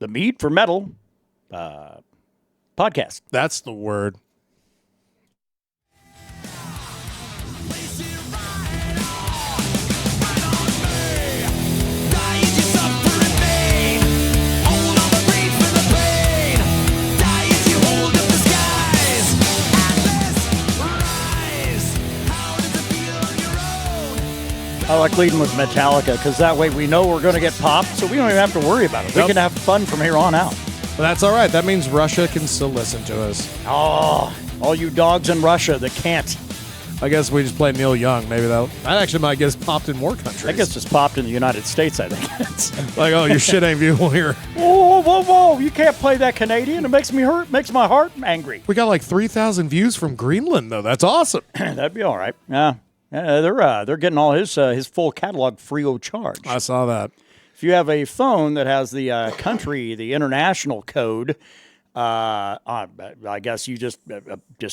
the Mead for Metal podcast. That's the word. I like leading with Metallica because that way we know we're going to get popped, so we don't even have to worry about it. We can have fun from here on out. But that's all right. That means Russia can still listen to us. Oh, all you dogs in Russia that can't. I guess we just play Neil Young. Maybe that actually might get us popped in more countries. I guess it's popped in the United States, I think. Like, oh, your shit ain't viewable here. Whoa, whoa, whoa. You can't play that Canadian. It makes me hurt. Makes my heart angry. We got like 3,000 views from Greenland, though. That's awesome. That'd be all right. Yeah. They're getting all his full catalog free of charge. I saw that. If you have a phone that has the the international code, I guess you just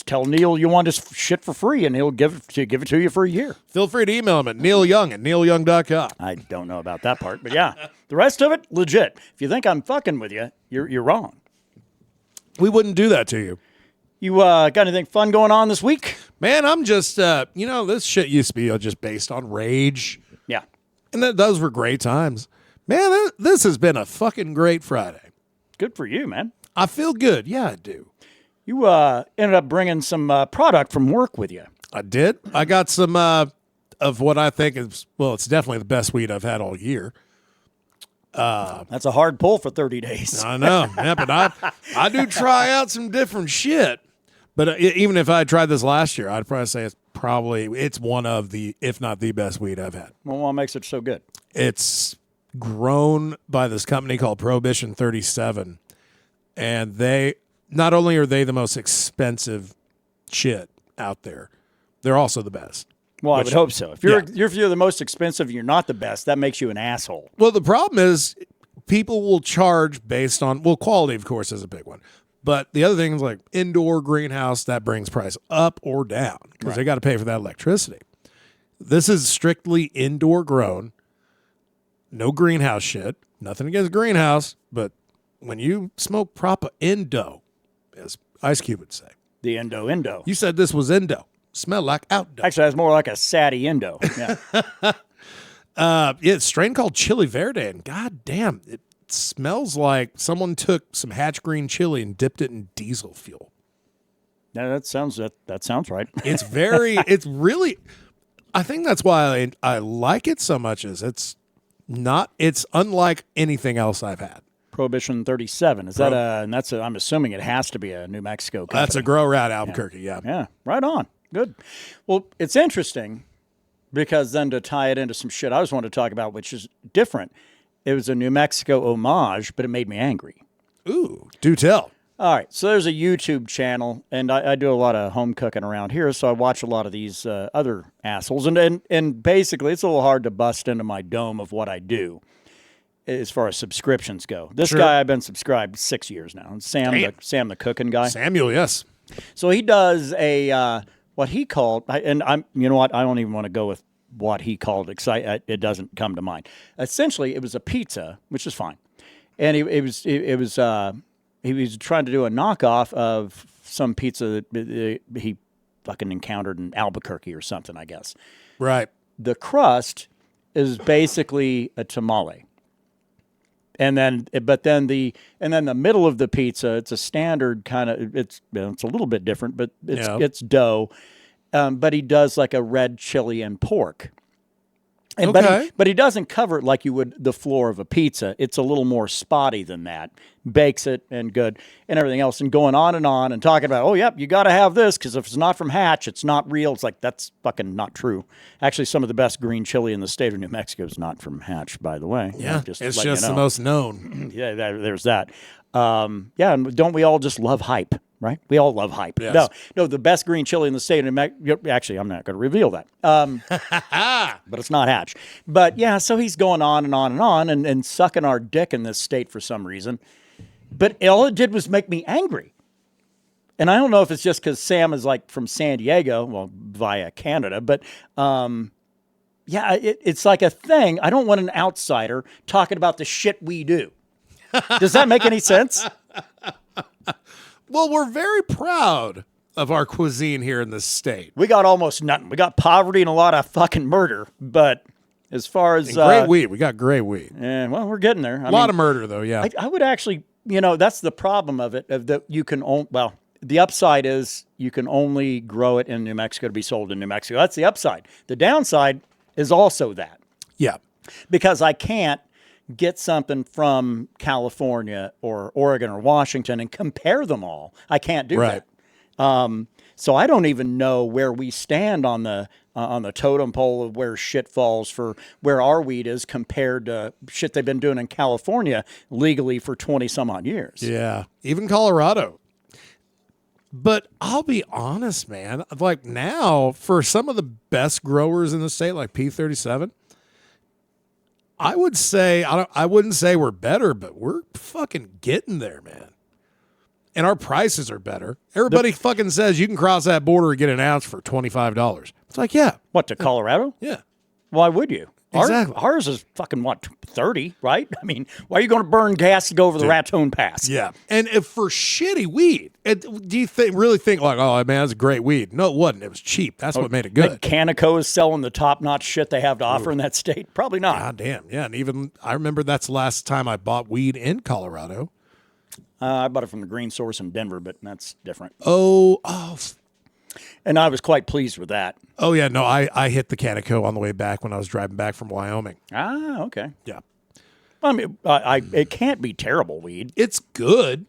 tell Neil you want his shit for free, and he'll give it to you for a year. Feel free to email him at neilyoung@neilyoung.com. I don't know about that part, but yeah, the rest of it legit. If you think I'm fucking with you, you're wrong. We wouldn't do that to you. You got anything fun going on this week? Man, I'm just, this shit used to be just based on rage. Yeah. And those were great times. Man, this has been a fucking great Friday. Good for you, man. I feel good. Yeah, I do. You ended up bringing some product from work with you. I did. I got some of what I think is, well, it's definitely the best weed I've had all year. That's a hard pull for 30 days. I know. Yeah, but I do try out some different shit. But even if I tried this last year, I'd probably say it's one of the, if not the best weed I've had. Well, what makes it so good? It's grown by this company called Prohibition 37. And they, not only are they the most expensive shit out there, they're also the best. Well, I would hope so. If you're the most expensive and you're not the best, that makes you an asshole. Well, the problem is people will charge based on, well, quality, of course, is a big one. But the other thing is like indoor greenhouse, that brings price up or down because they got to pay for that electricity. This is strictly indoor grown, no greenhouse shit. Nothing against greenhouse, but when you smoke proper Indo, as Ice Cube would say. The Indo. You said this was Indo. Smell like outdoor. Actually, that's more like a Satty Indo. Yeah. It's a strain called Chili Verde, and god damn, it smells like someone took some hatch green chili and dipped it in diesel fuel. Yeah, that sounds right. It's really, I think that's why I like it so much is it's unlike anything else I've had. Prohibition 37. Is that I'm assuming it has to be a New Mexico company. That's a grow rat Albuquerque, yeah. Yeah, right on. Good. Well, it's interesting because then to tie it into some shit I just wanted to talk about, which is different. It was a New Mexico homage, but it made me angry. Ooh, do tell. All right, so there's a YouTube channel, and I do a lot of home cooking around here, so I watch a lot of these other assholes, and basically it's a little hard to bust into my dome of what I do as far as subscriptions go. This guy I've been subscribed 6 years now. Sam the cooking guy. Samuel, yes. So he does a what he called, and I'm you know what I don't even want to go with what he called it because it doesn't come to mind. Essentially, it was a pizza, which is fine, and he was trying to do a knockoff of some pizza that he fucking encountered in Albuquerque or something, I guess. Right. The crust is basically a tamale. And then the middle of the pizza, it's a standard kind of, it's a little bit different, but it's dough. But he does like a red chili and pork. And, but he doesn't cover it like you would the floor of a pizza. It's a little more spotty than that. Bakes it and good and everything else and going on and talking about, oh, yep, you got to have this because if it's not from Hatch, it's not real. It's like, that's fucking not true. Actually, some of the best green chili in the state of New Mexico is not from Hatch, by the way. Yeah, it's just the most known. Yeah, there's that. And don't we all just love hype, right? We all love hype. Yes. No, the best green chili in the state of New Mexico. Actually, I'm not going to reveal that. But it's not Hatch. But yeah, so he's going on and on and on and sucking our dick in this state for some reason. But all it did was make me angry. And I don't know if it's just because Sam is like from San Diego, well, via Canada, but it's like a thing. I don't want an outsider talking about the shit we do. Does that make any sense? Well, we're very proud of our cuisine here in this state. We got almost nothing. We got poverty and a lot of fucking murder. But as far as Great weed. We got great weed. well, we're getting there. A lot of murder, though, yeah. I would actually, that's the problem of it. Of that you can the upside is you can only grow it in New Mexico to be sold in New Mexico. That's the upside. The downside is also that. Yeah. Because I can't get something from California or Oregon or Washington and compare them all. I can't do that. So I don't even know where we stand on the totem pole of where shit falls for where our weed is compared to shit they've been doing in California legally for 20 some odd years. Yeah. Even Colorado. But I'll be honest, man. Like now, for some of the best growers in the state, like P37, I would say, I wouldn't say we're better, but we're fucking getting there, man. And our prices are better. Everybody fucking says you can cross that border and get an ounce for $25. It's like, yeah. What, to Colorado? Yeah. Why would you? Exactly. Ours is fucking, 30, right? I mean, why are you going to burn gas to go over the Raton Pass? Yeah. And if for shitty weed, do you really think like, oh, man, that's a great weed? No, it wasn't. It was cheap. That's what made it good. Like Canaco is selling the top-notch shit they have to offer in that state? Probably not. God damn. Yeah. And even, I remember that's the last time I bought weed in Colorado. I bought it from the Green Source in Denver, but that's different. Oh. And I was quite pleased with that. Oh, yeah. No, I hit the Canaco on the way back when I was driving back from Wyoming. Ah, okay. Yeah. I mean, it can't be terrible weed. It's good.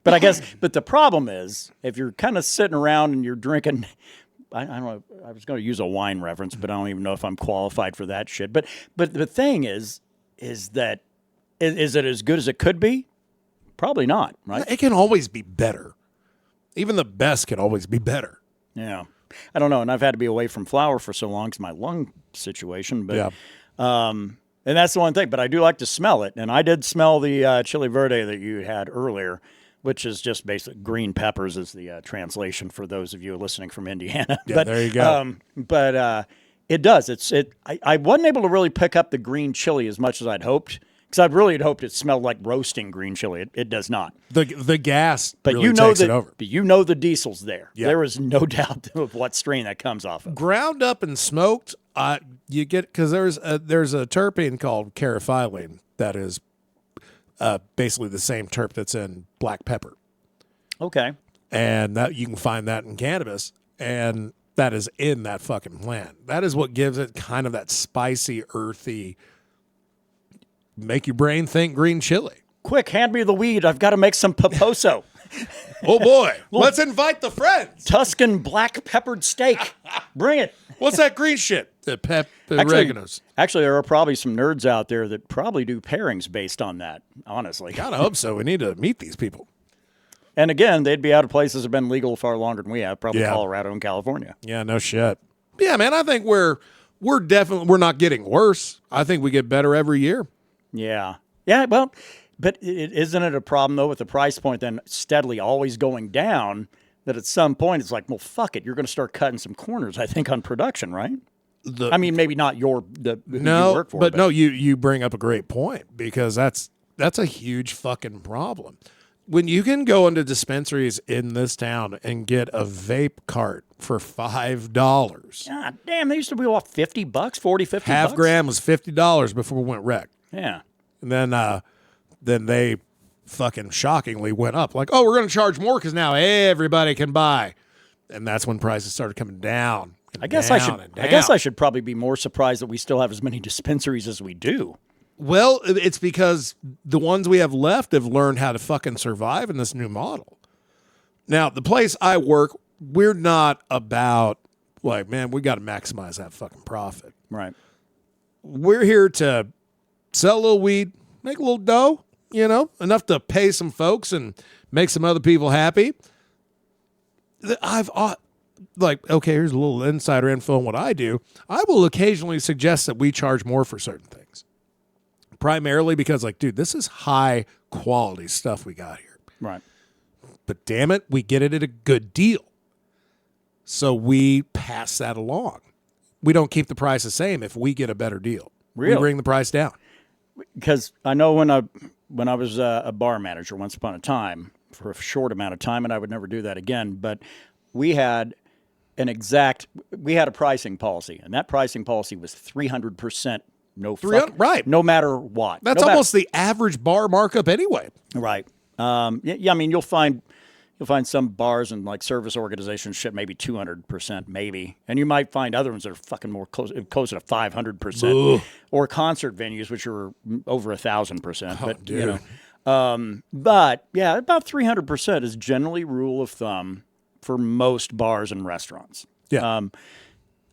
But I guess, the problem is, if you're kind of sitting around and you're drinking, I don't know, I was going to use a wine reference, but I don't even know if I'm qualified for that shit. But the thing is that, is it as good as it could be? Probably not, right? It can always be better. Even the best can always be better. Yeah. I don't know. And I've had to be away from flower for so long because my lung situation. But, and that's the one thing. But I do like to smell it. And I did smell the chili verde that you had earlier, which is just basic green peppers is the translation for those of you listening from Indiana. Yeah, but, there you go. It does. I wasn't able to really pick up the green chili as much as I'd hoped. Because I'd really hoped it smelled like roasting green chili. It does not. The gas but really you know takes it over. But you know the diesel's there. Yeah. There is no doubt of what strain that comes off of. Ground up and smoked, you get, because there's a terpene called caryophyllene that is basically the same terp that's in black pepper. Okay. And that you can find that in cannabis, and that is in that fucking plant. That is what gives it kind of that spicy, earthy, make your brain think green chili. Quick, hand me the weed. I've got to make some paposo. Oh, boy. Let's invite the friends. Tuscan black peppered steak. Bring it. What's that green shit? The oreganos. Actually, there are probably some nerds out there that probably do pairings based on that, honestly. Gotta hope so. We need to meet these people. And again, they'd be out of places that have been legal far longer than we have, probably Colorado and California. Yeah, no shit. Yeah, man, I think we're not getting worse. I think we get better every year. Yeah. Yeah, well, but isn't it a problem, though, with the price point then steadily always going down, that at some point it's like, well, fuck it. You're going to start cutting some corners, I think, on production, right? I mean, maybe not who you work for. But no, you bring up a great point, because that's a huge fucking problem. When you can go into dispensaries in this town and get a vape cart for $5. God damn, they used to be what, $50, $40, $50? Half gram was $50 before we went rec. Yeah. And then they fucking shockingly went up. Like, oh, we're going to charge more because now everybody can buy. And that's when prices started coming down. I guess I should probably be more surprised that we still have as many dispensaries as we do. Well, it's because the ones we have left have learned how to fucking survive in this new model. Now, the place I work, we're not about like, man, we got to maximize that fucking profit. Right. We're here to sell a little weed, make a little dough, enough to pay some folks and make some other people happy. Okay, here's a little insider info on what I do. I will occasionally suggest that we charge more for certain things. Primarily because, dude, this is high quality stuff we got here. Right. But damn it, we get it at a good deal. So we pass that along. We don't keep the price the same if we get a better deal. Really? We bring the price down. Because I know when when I was a bar manager once upon a time for a short amount of time, and I would never do that again. But we had a pricing policy, and that pricing policy was 300%. Right. No matter what. That's almost the average bar markup anyway. Right. Yeah. I mean, you'll find some bars and like service organizations shit maybe 200%, maybe, and you might find other ones that are fucking more close to 500%, or concert venues which are over 1,000%. But dude. you know, but yeah, about 300% is generally rule of thumb for most bars and restaurants. Yeah.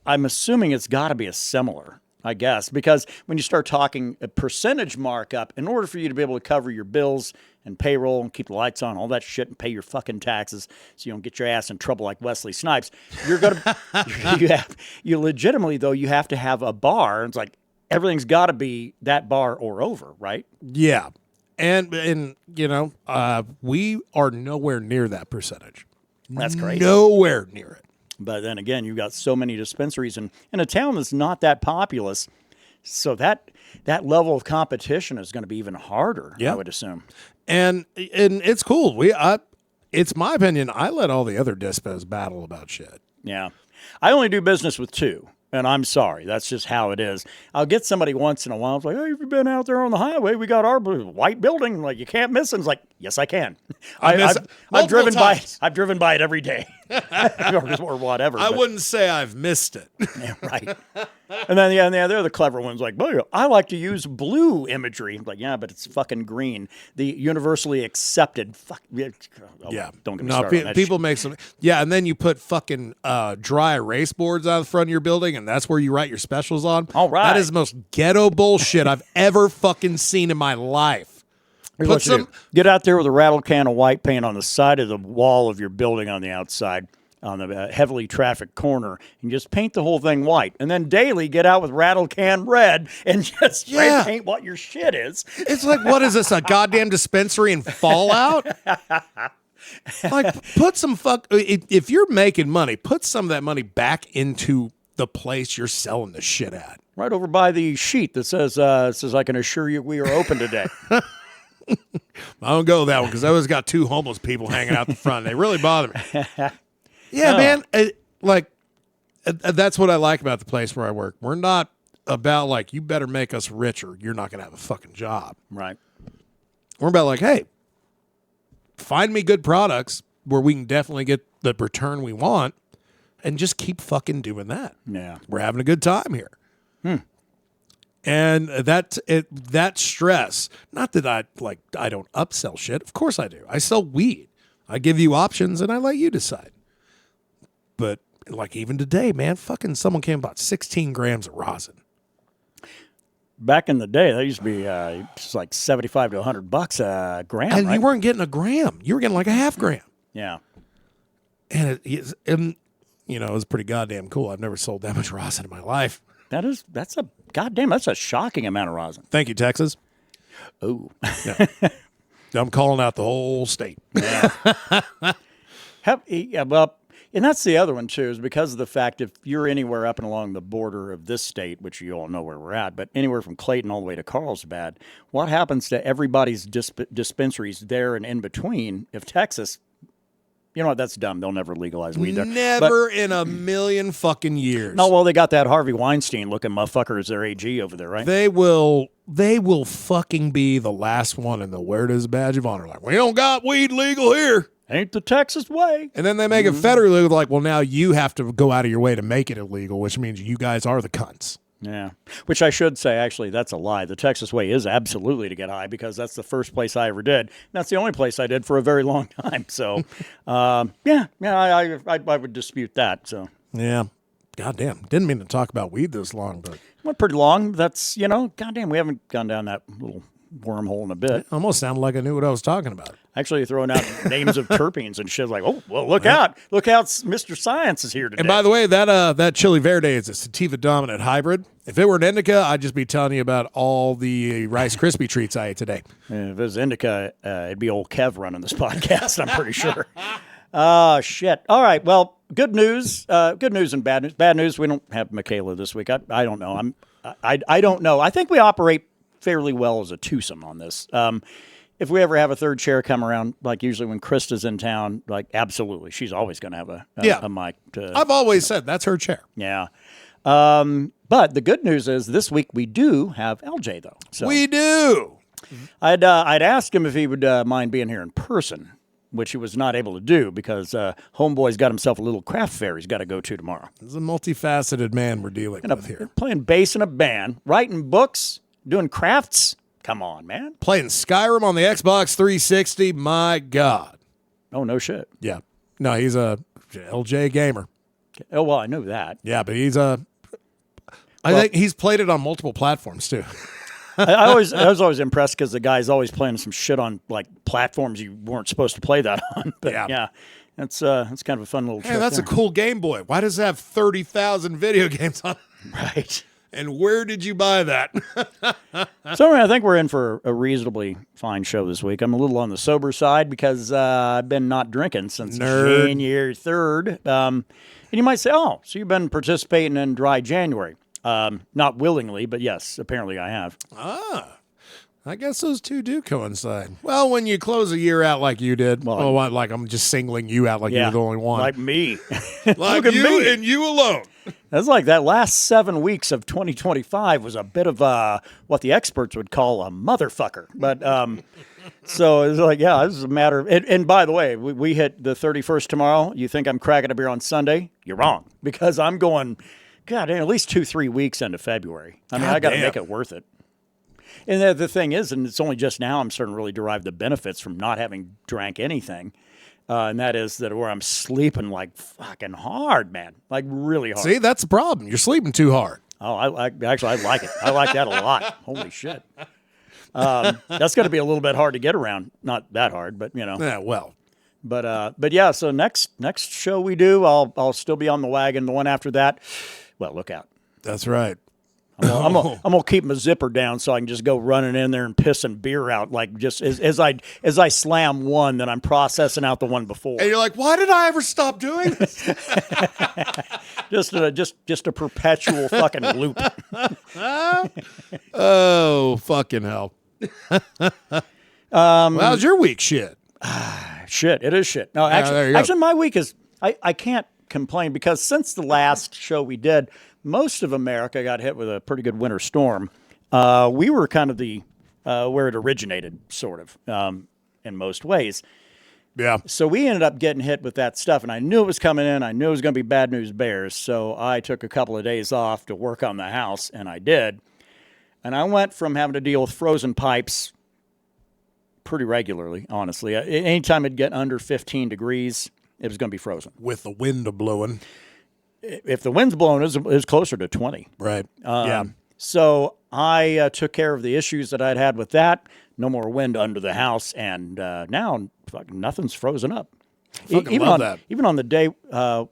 I'm assuming it's got to be a similar, I guess, because when you start talking a percentage markup, in order for you to be able to cover your bills and payroll and keep the lights on, all that shit, and pay your fucking taxes so you don't get your ass in trouble like Wesley Snipes, you're going to, you legitimately, though, you have to have a bar. And it's like, everything's got to be that bar or over, right? Yeah. And you know, we are nowhere near that percentage. That's crazy. Nowhere near it. But then again, you've got so many dispensaries in a town that's not that populous. So that level of competition is going to be even harder, I would assume. And it's cool. It's my opinion, I let all the other dispos battle about shit. Yeah. I only do business with two. And I'm sorry, that's just how it is. I'll get somebody once in a while. It's like, hey, have you been out there on the highway? We got our white building. Like, you can't miss it. It's like, yes, I can. I've driven by it. I've driven by it every day, or whatever. I wouldn't say I've missed it. Yeah, right. And then they're the clever ones. Like, well, I like to use blue imagery. I'm like, yeah, but it's fucking green. The universally accepted. Don't get me started. People make some. Yeah, and then you put fucking dry erase boards out the front of your building, and that's where you write your specials on. All right. That is the most ghetto bullshit I've ever fucking seen in my life. Get out there with a rattle can of white paint on the side of the wall of your building on the outside, on the heavily trafficked corner, and just paint the whole thing white. And then daily get out with rattle can red and just spray paint what your shit is. It's like, what is this, a goddamn dispensary in Fallout? Like, put some if you're making money, put some of that money back into the place you're selling the shit at. Right over by the sheet that says I can assure you we are open today. I don't go that one because I always got two homeless people hanging out the front. They really bother me. Yeah, man. That's what I like about the place where I work. We're not about like, you better make us rich or you're not going to have a fucking job. Right. We're about like, hey, find me good products where we can definitely get the return we want and just keep fucking doing that. Yeah. We're having a good time here. And that stress, not that I don't upsell shit. Of course I do. I sell weed. I give you options and I let you decide. But like even today, man, fucking someone came about 16 grams of rosin. Back in the day, that used to be just like $75 to $100 a gram. And right? you weren't getting a gram. You were getting like a half gram. Yeah. And it was pretty goddamn cool. I've never sold that much rosin in my life. That's a shocking amount of rosin. Thank you, Texas. Oh. Yeah. I'm calling out the whole state. Yeah. Well, and that's the other one, too, is because of the fact if you're anywhere up and along the border of this state, which you all know where we're at, but anywhere from Clayton all the way to Carlsbad, what happens to everybody's dispensaries there and in between if Texas, you know what, that's dumb. They'll never legalize weed there. Never in a million fucking years. No, well, they got that Harvey Weinstein-looking motherfucker as their AG over there, right? They will fucking be the last one in the wear it as a badge of honor. Like, we don't got weed legal here. Ain't the Texas way. And then they make it federally legal. Like, well, now you have to go out of your way to make it illegal, which means you guys are the cunts. Yeah. Which I should say, actually, that's a lie. The Texas way is absolutely to get high because that's the first place I ever did. And that's the only place I did for a very long time. So, I would dispute that. So, yeah. Goddamn. Didn't mean to talk about weed this long, but. Went pretty long. That's, goddamn, we haven't gone down that little wormhole in a bit. It almost sounded like I knew what I was talking about. Actually, you're throwing out names of terpenes and shit like, oh, well, look out. Look out, Mr. Science is here today. And by the way, that Chili Verde is a sativa dominant hybrid. If it were an indica, I'd just be telling you about all the Rice Krispie treats I ate today. If it was indica, it'd be Ol Kev running this podcast, I'm pretty sure. Oh, shit. All right. Well, good news. Good news and bad news. Bad news, we don't have Michaela this week. I don't know. I don't know. I think we operate fairly well as a twosome on this. If we ever have a third chair come around, like usually when Krista's in town, like absolutely, she's always going to have a mic. I've always said that's her chair. Yeah. But the good news is this week we do have LJ though. So We do. I'd asked him if he would mind being here in person, which he was not able to do because homeboy's got himself a little craft fair he's got to go to tomorrow. This is a multifaceted man we're dealing with here. Playing bass in a band, writing books, doing crafts. Come on, man. Playing Skyrim on the Xbox 360. My God. Oh, no shit. Yeah. No, he's a LJ gamer. Oh, well, I knew that. Yeah, but I think he's played it on multiple platforms too. I was always impressed because the guy's always playing some shit on like platforms you weren't supposed to play that on. But yeah, that's kind of a fun little trick. Hey, that's there. a cool Game Boy. Why does it have 30,000 video games on it? Right. And where did you buy that? So I think we're in for a reasonably fine show this week. I'm a little on the sober side because I've been not drinking since January 3rd. And you might say, oh, so you've been participating in dry January. Not willingly, but yes, apparently I have. I guess those two do coincide. Well, when you close a year out like you did, like I'm just singling you out like you're the only one. Like me. Like you me. And you alone. That's like that last 7 weeks of 2025 was a bit of what the experts would call a motherfucker. But so it's like, yeah, this is a matter of, and by the way, we hit the 31st tomorrow. You think I'm cracking a beer on Sunday? You're wrong because I'm going, God, at least 2-3 weeks into February. I mean, I got to make it worth it. And the thing is, and it's only just now I'm starting to really derive the benefits from not having drank anything. And that is that where I'm sleeping like fucking hard, man, like really hard. See, that's the problem. You're sleeping too hard. Oh, I like it. I like that a lot. Holy shit. That's going to be a little bit hard to get around. Not that hard, but you know. Yeah, well. But yeah. So next show we do, I'll still be on the wagon. The one after that, well, look out. That's right. I'm gonna keep my zipper down so I can just go running in there and pissing beer out, like just as I slam one, then I'm processing out the one before. And you're like, why did I ever stop doing this? just a perpetual fucking loop. Oh, fucking hell. Well, how's your week? Shit. Shit. It is shit. No, actually, my week is I can't complain because since the last show we did, most of America got hit with a pretty good winter storm. We were kind of the where it originated, sort of, in most ways. Yeah. So we ended up getting hit with that stuff, and I knew it was coming in. I knew it was going to be bad news bears. So I took a couple of days off to work on the house, and I did. And I went from having to deal with frozen pipes pretty regularly, honestly. Anytime it'd get under 15 degrees, it was going to be frozen. With the wind blowing. If the wind's blowing, it was closer to 20. Right. Yeah. So I took care of the issues that I'd had with that. No more wind under the house, and now nothing's frozen up. Even on the day, what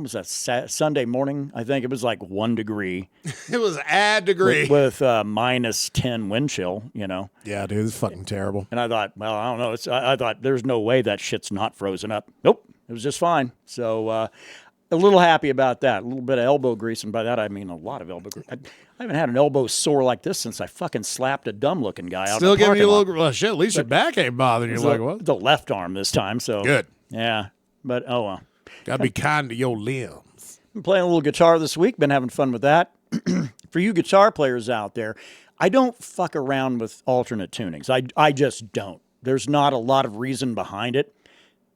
was that? Sunday morning, I think it was like 1 degree. It was a degree with minus 10 wind chill. You know. Yeah, dude, it's fucking terrible. And I thought, well, I don't know. I thought there's no way that shit's not frozen up. Nope, it was just fine. So. A little happy about that. A little bit of elbow grease, and by that I mean a lot of elbow grease. I haven't had an elbow sore like this since I fucking slapped a dumb-looking guy out. Still in the giving you a lot. little well, shit. At least your back ain't bothering you. Like what? The left arm this time. So good. Yeah, but oh well. Gotta be kind to your limbs. I'm playing a little guitar this week. Been having fun with that. For you guitar players out there, I don't fuck around with alternate tunings. I just don't. There's not a lot of reason behind it.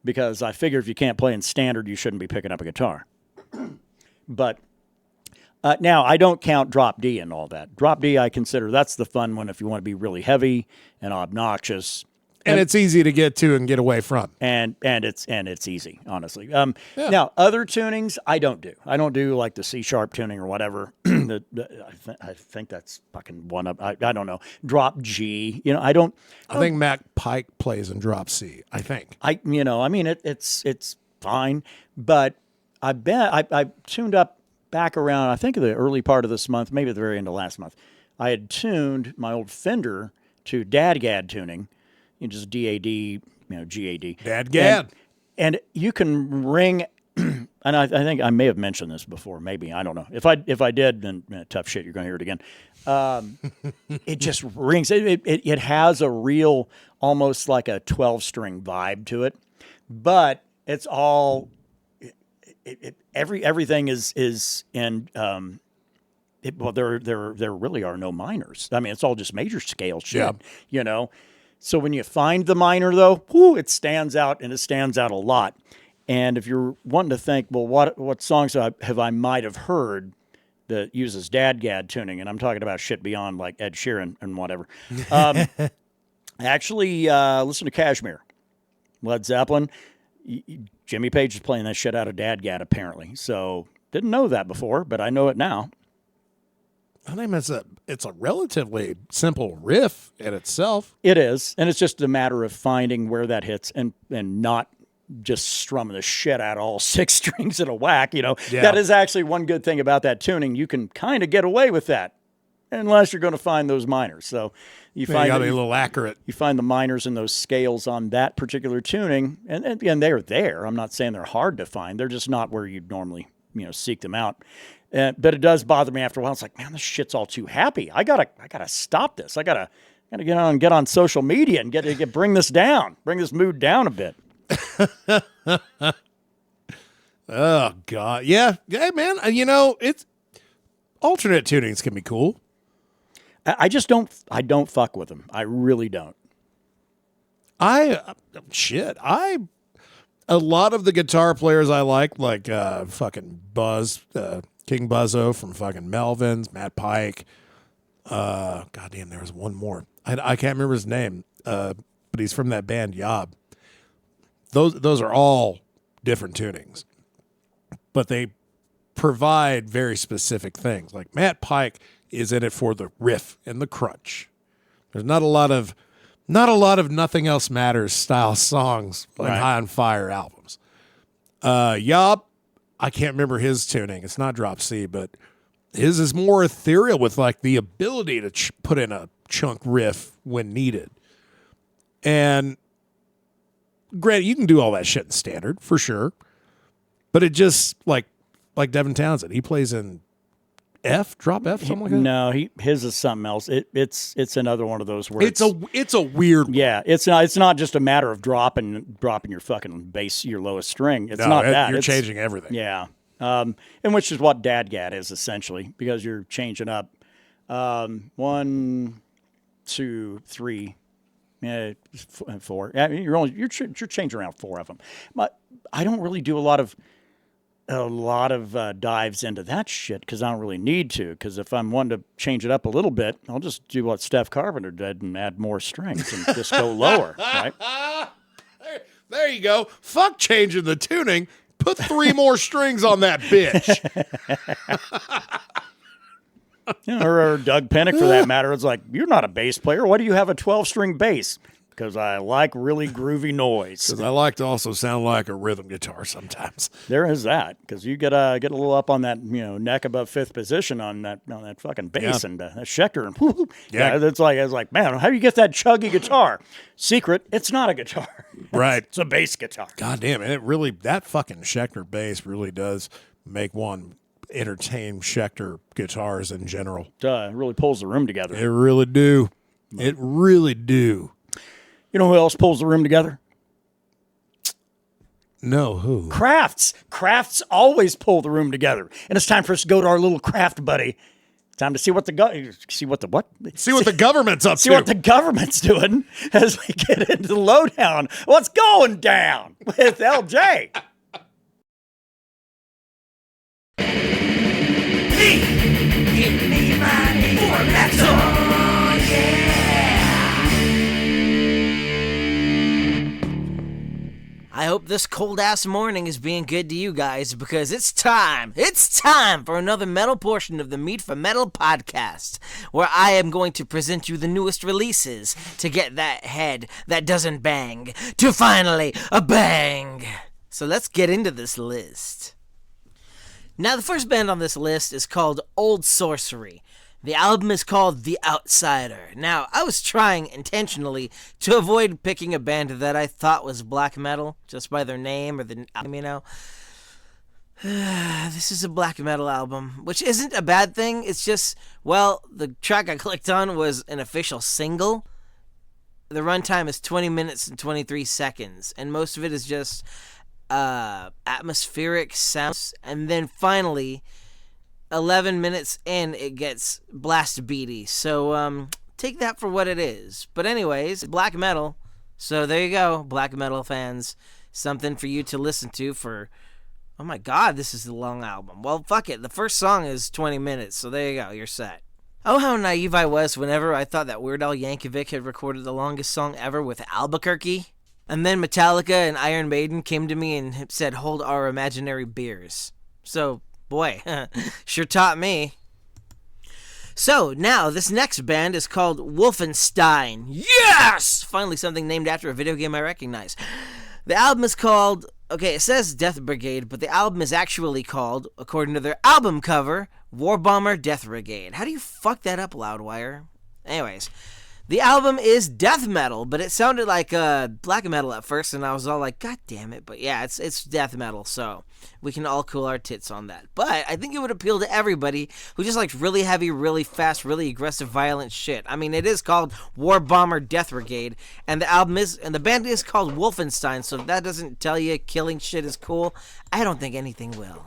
Because I figure if you can't play in standard, you shouldn't be picking up a guitar. But now I don't count drop D and all that. Drop D, I consider that's the fun one if you want to be really heavy and obnoxious. And it's easy to get to and get away from. And it's easy, honestly. Now, other tunings, I don't do. I don't do like the C# tuning or whatever. I think that's fucking one up. I don't know. Drop G. You know, I don't. I think Mac Pike plays in drop C. I think. I mean, it's fine. But I tuned up back around, I think, the early part of this month, maybe at the very end of last month. I had tuned my old Fender to DADGAD tuning. Just DAD, GAD. DADGAD. And you can ring and I think I may have mentioned this before. Maybe I don't know. If I did, then tough shit. You're going to hear it again. It just rings. It has a real, almost like a 12-string vibe to it, but it's all. Everything is in. Well, there really are no minors. I mean, it's all just major scale shit. Yeah. So when you find the minor, though, it stands out, and it stands out a lot. And if you're wanting to think, well, what songs have I might have heard that uses DADGAD tuning, and I'm talking about shit beyond like Ed Sheeran and whatever. Actually, listen to Kashmir, Led Zeppelin. Jimmy Page is playing that shit out of DADGAD apparently. So didn't know that before, but I know it now. I think it's a relatively simple riff in itself. It is, and it's just a matter of finding where that hits and not just strumming the shit out of all 6 strings in a whack. That is actually one good thing about that tuning. You can kind of get away with that, unless you're going to find those minors. So you got to be a little accurate. You find the minors and those scales on that particular tuning, and they're there. I'm not saying they're hard to find. They're just not where you'd normally seek them out. But it does bother me after a while. It's like, man, this shit's all too happy. I gotta stop this. I gotta get on social media and bring this mood down a bit. Oh God, yeah, man. It's alternate tunings can be cool. I just don't fuck with them. I really don't. A lot of the guitar players I like fucking Buzz, King Buzzo from fucking Melvins, Matt Pike. Goddamn, there was one more. I can't remember his name, but he's from that band Yob. Those are all different tunings, but they provide very specific things. Like Matt Pike is in it for the riff and the crunch. There's not a lot of Nothing Else Matters style songs like High on Fire albums. Yob, I can't remember his tuning. It's not drop C, but his is more ethereal with like the ability to put in a chunk riff when needed. And granted, you can do all that shit in standard for sure, but it just like Devin Townsend, he plays in F, drop F, something like that. No, his is something else. It's another one of those where it's a weird one. Yeah, it's not just a matter of dropping your fucking bass, your lowest string. It's not that. You're changing everything. Yeah. And which is what DADGAD is essentially, because you're changing up 1, 2, 3, 4. I mean, you're changing around 4 of them. But I don't really do a lot of dives into that shit because I don't really need to. Because if I'm wanting to change it up a little bit, I'll just do what Steph Carpenter did and add more strings and just go lower. Right? There you go. Fuck changing the tuning. Put 3 more strings on that bitch. Or Doug Pinnick, for that matter. It's like, you're not a bass player. Why do you have a 12-string bass? Because I like really groovy noise. Because I like to also sound like a rhythm guitar sometimes. There is that. Because you get a little up on that, neck above 5th position on that fucking bass and that Schecter, and whoo, it's like, man, how do you get that chuggy guitar? Secret, it's not a guitar. Right. It's a bass guitar. God damn it! That fucking Schecter bass really does make one entertain Schecter guitars in general. It really pulls the room together. It really do. It really do. You know who else pulls the room together? No, who? Crafts. Crafts always pull the room together. And it's time for us to go to our little craft buddy. It's time to see what the government's up to. See what the government's doing as we get into the lowdown. What's going down with LJ? Give me money for metal. I hope this cold-ass morning is being good to you guys, because it's time for another metal portion of the Mead for Metal podcast, where I am going to present you the newest releases to get that head that doesn't bang to finally a bang. So let's get into this list. Now, the first band on this list is called Old Sorcery. The album is called The Outsider. Now, I was trying intentionally to avoid picking a band that I thought was black metal, just by their name or the, This is a black metal album, which isn't a bad thing. It's just, well, the track I clicked on was an official single. The runtime is 20 minutes and 23 seconds, and most of it is just atmospheric sounds. And then finally, 11 minutes in, it gets blast beaty. So take that for what it is. But anyways, black metal. So there you go, black metal fans. Something for you to listen to for... Oh my god, this is a long album. Well, fuck it. The first song is 20 minutes, so there you go. You're set. Oh, how naive I was whenever I thought that Weird Al Yankovic had recorded the longest song ever with Albuquerque. And then Metallica and Iron Maiden came to me and said, hold our imaginary beers. So, boy, sure taught me. So, now, this next band is called Wolfenstein. Yes! Finally something named after a video game I recognize. The album is called... Okay, it says Death Brigade, but the album is actually called, according to their album cover, War Bomber Death Brigade. How do you fuck that up, Loudwire? Anyways, the album is death metal, but it sounded like black metal at first, and I was all like, God damn it. But yeah, it's death metal, so we can all cool our tits on that. But I think it would appeal to everybody who just likes really heavy, really fast, really aggressive, violent shit. I mean, it is called War Bomber Death Brigade, and the band is called Wolfenstein, so if that doesn't tell you killing shit is cool, I don't think anything will.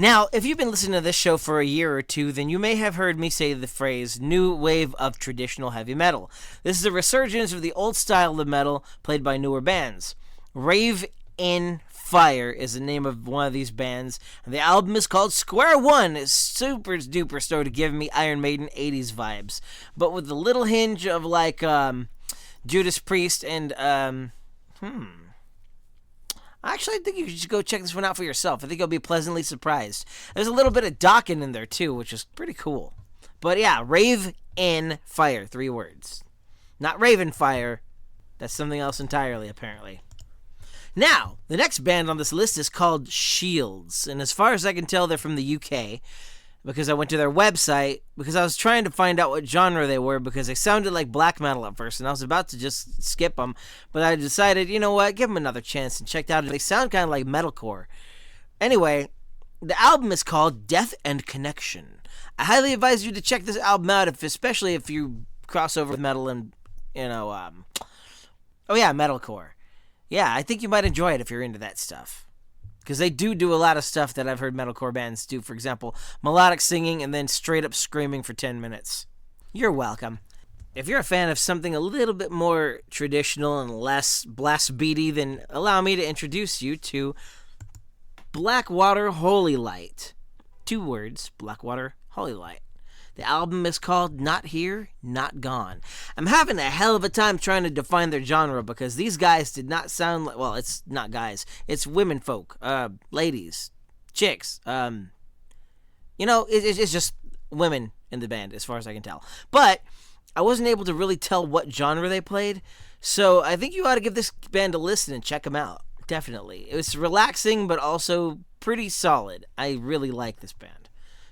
Now, if you've been listening to this show for a year or two, then you may have heard me say the phrase, new wave of traditional heavy metal. This is a resurgence of the old style of metal played by newer bands. Rave in Fire is the name of one of these bands, and the album is called Square One. It's super duper sort of giving me Iron Maiden 80s vibes, but with a little hinge of like Judas Priest and Actually, I think you should go check this one out for yourself. I think you'll be pleasantly surprised. There's a little bit of Dokken in there, too, which is pretty cool. But yeah, Rave in Fire, 3 words. Not Raven Fire. That's something else entirely, apparently. Now, the next band on this list is called Shields. And as far as I can tell, they're from the UK. Because I went to their website, because I was trying to find out what genre they were, because they sounded like black metal at first, and I was about to just skip them, but I decided, you know what, give them another chance, and checked out, they sound kind of like metalcore. Anyway, the album is called Death and Connection. I highly advise you to check this album out, especially if you cross over with metal and, metalcore. Yeah, I think you might enjoy it if you're into that stuff. Because they do a lot of stuff that I've heard metalcore bands do. For example, melodic singing and then straight up screaming for 10 minutes. You're welcome. If you're a fan of something a little bit more traditional and less blast beaty, then allow me to introduce you to Blackwater Holy Light. 2 words, Blackwater Holy Light. The album is called Not Here, Not Gone. I'm having a hell of a time trying to define their genre because these guys did not sound like, well, it's not guys, it's women folk, ladies, chicks, it's just women in the band as far as I can tell. But I wasn't able to really tell what genre they played, so I think you ought to give this band a listen and check them out, definitely. It was relaxing but also pretty solid. I really like this band.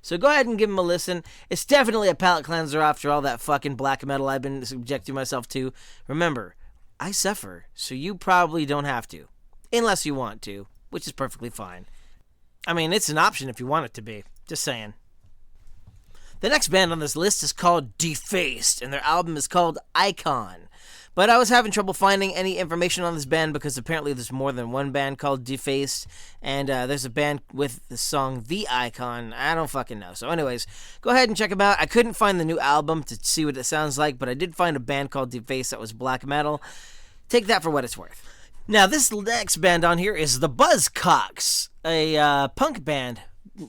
So go ahead and give them a listen. It's definitely a palate cleanser after all that fucking black metal I've been subjecting myself to. Remember, I suffer, so you probably don't have to. Unless you want to, which is perfectly fine. I mean, it's an option if you want it to be. Just saying. The next band on this list is called Defaced, and their album is called Icon. But I was having trouble finding any information on this band because apparently there's more than one band called Defaced, and there's a band with the song The Icon. I don't fucking know. So anyways, go ahead and check them out. I couldn't find the new album to see what it sounds like, but I did find a band called Defaced that was black metal. Take that for what it's worth. Now, this next band on here is the Buzzcocks, a punk band,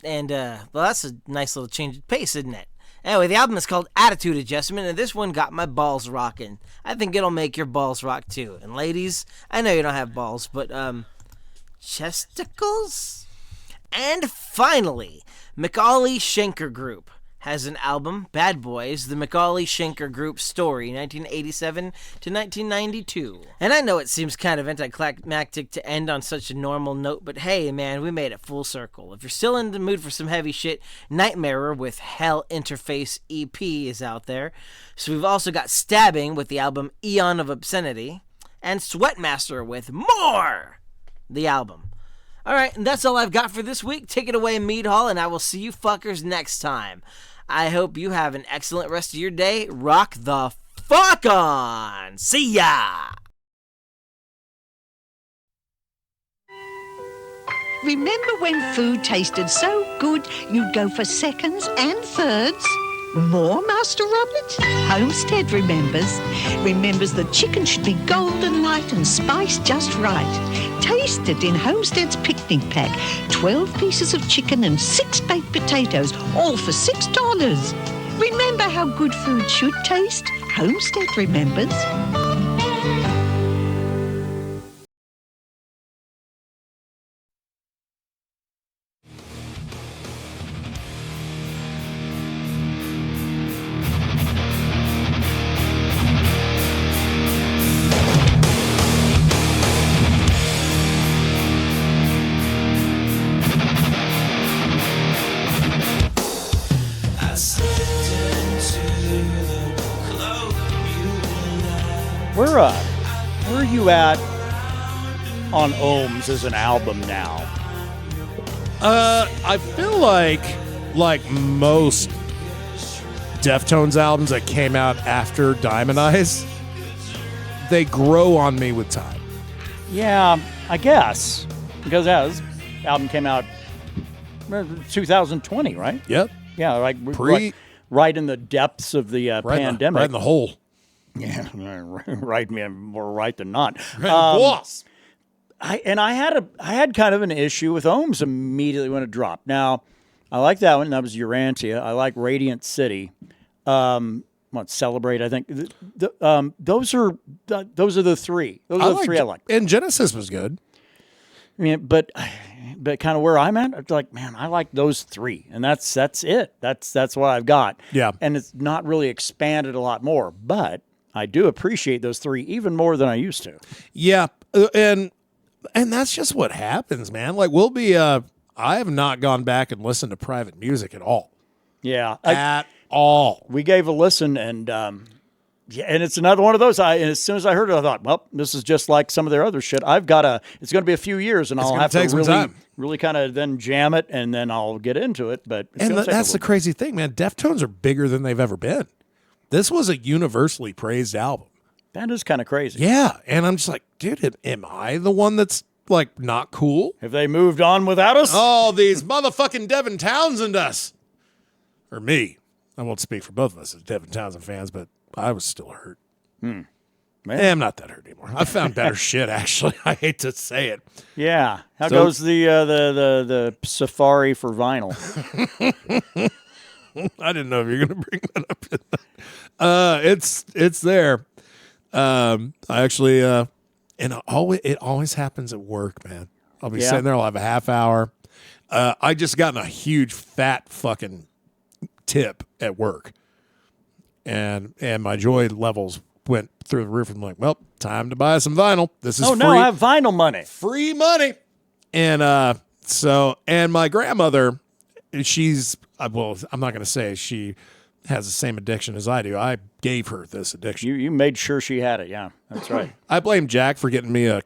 and, that's a nice little change of pace, isn't it? Anyway, the album is called Attitude Adjustment, and this one got my balls rocking. I think it'll make your balls rock, too. And ladies, I know you don't have balls, but, chesticles? And finally, Macaulay Schenker Group has an album, Bad Boys, the Macaulay Schenker Group Story, 1987 to 1992. And I know it seems kind of anticlimactic to end on such a normal note, but hey, man, we made it full circle. If you're still in the mood for some heavy shit, Nightmare with Hell Interface EP is out there. So we've also got Stabbing with the album Eon of Obscenity, and Sweatmaster with More, the album. All right, and that's all I've got for this week. Take it away, Mead Hall, and I will see you fuckers next time. I hope you have an excellent rest of your day. Rock the fuck on. See ya. Remember when food tasted so good you'd go for seconds and thirds? More, Master Robert? Homestead remembers. Remembers the chicken should be golden light and spiced just right. Taste it in Homestead's picnic pack. 12 pieces of chicken and 6 baked potatoes, all for $6. Remember how good food should taste? Homestead remembers. Where are you at on Ohms as an album now? I feel like most Deftones albums that came out after Diamond Eyes, they grow on me with time. Yeah, I guess. Because this album came out 2020, right? Yep. Yeah, like right in the depths of the pandemic. Right in the hole. Yeah, right, man, more right than not. Boss. I had kind of an issue with Ohms immediately when it dropped. Now, I like that one. That was Urantia. I like Radiant City. Celebrate. I think those are the three. Those are the three I like. And Genesis was good. I mean, but kind of where I'm at, it's like, man, I like those three, and that's it. That's what I've got. Yeah, and it's not really expanded a lot more, but I do appreciate those three even more than I used to. Yeah, and that's just what happens, man. Like we'll be. I have not gone back and listened to private music at all. Yeah, at all. We gave a listen, and and it's another one of those. And as soon as I heard it, I thought, well, this is just like some of their other shit. It's going to be a few years, and I'll have to really kind of then jam it, and then I'll get into it. But that's the crazy thing, man. Deftones are bigger than they've ever been. This was a universally praised album. That is kind of crazy. Yeah, and I'm just like, dude, am I the one that's like not cool? Have they moved on without us? Oh, these motherfucking Devin Townsend us. Or me. I won't speak for both of us as Devin Townsend fans, but I was still hurt. Man. I'm not that hurt anymore. I found better shit, actually. I hate to say it. Yeah. How goes the Safari for vinyl? I didn't know if you were going to bring that up. It's there. I actually, and it always happens at work, man. I'll be sitting there. I'll have a half hour. I just gotten a huge fat fucking tip at work, and my joy levels went through the roof. I'm like, well, time to buy some vinyl. This is free. No, I have vinyl money. Free money. And and my grandmother, she's I'm not going to say she has the same addiction as I do. I gave her this addiction. You made sure she had it. Yeah, that's right. I blame Jack for getting me a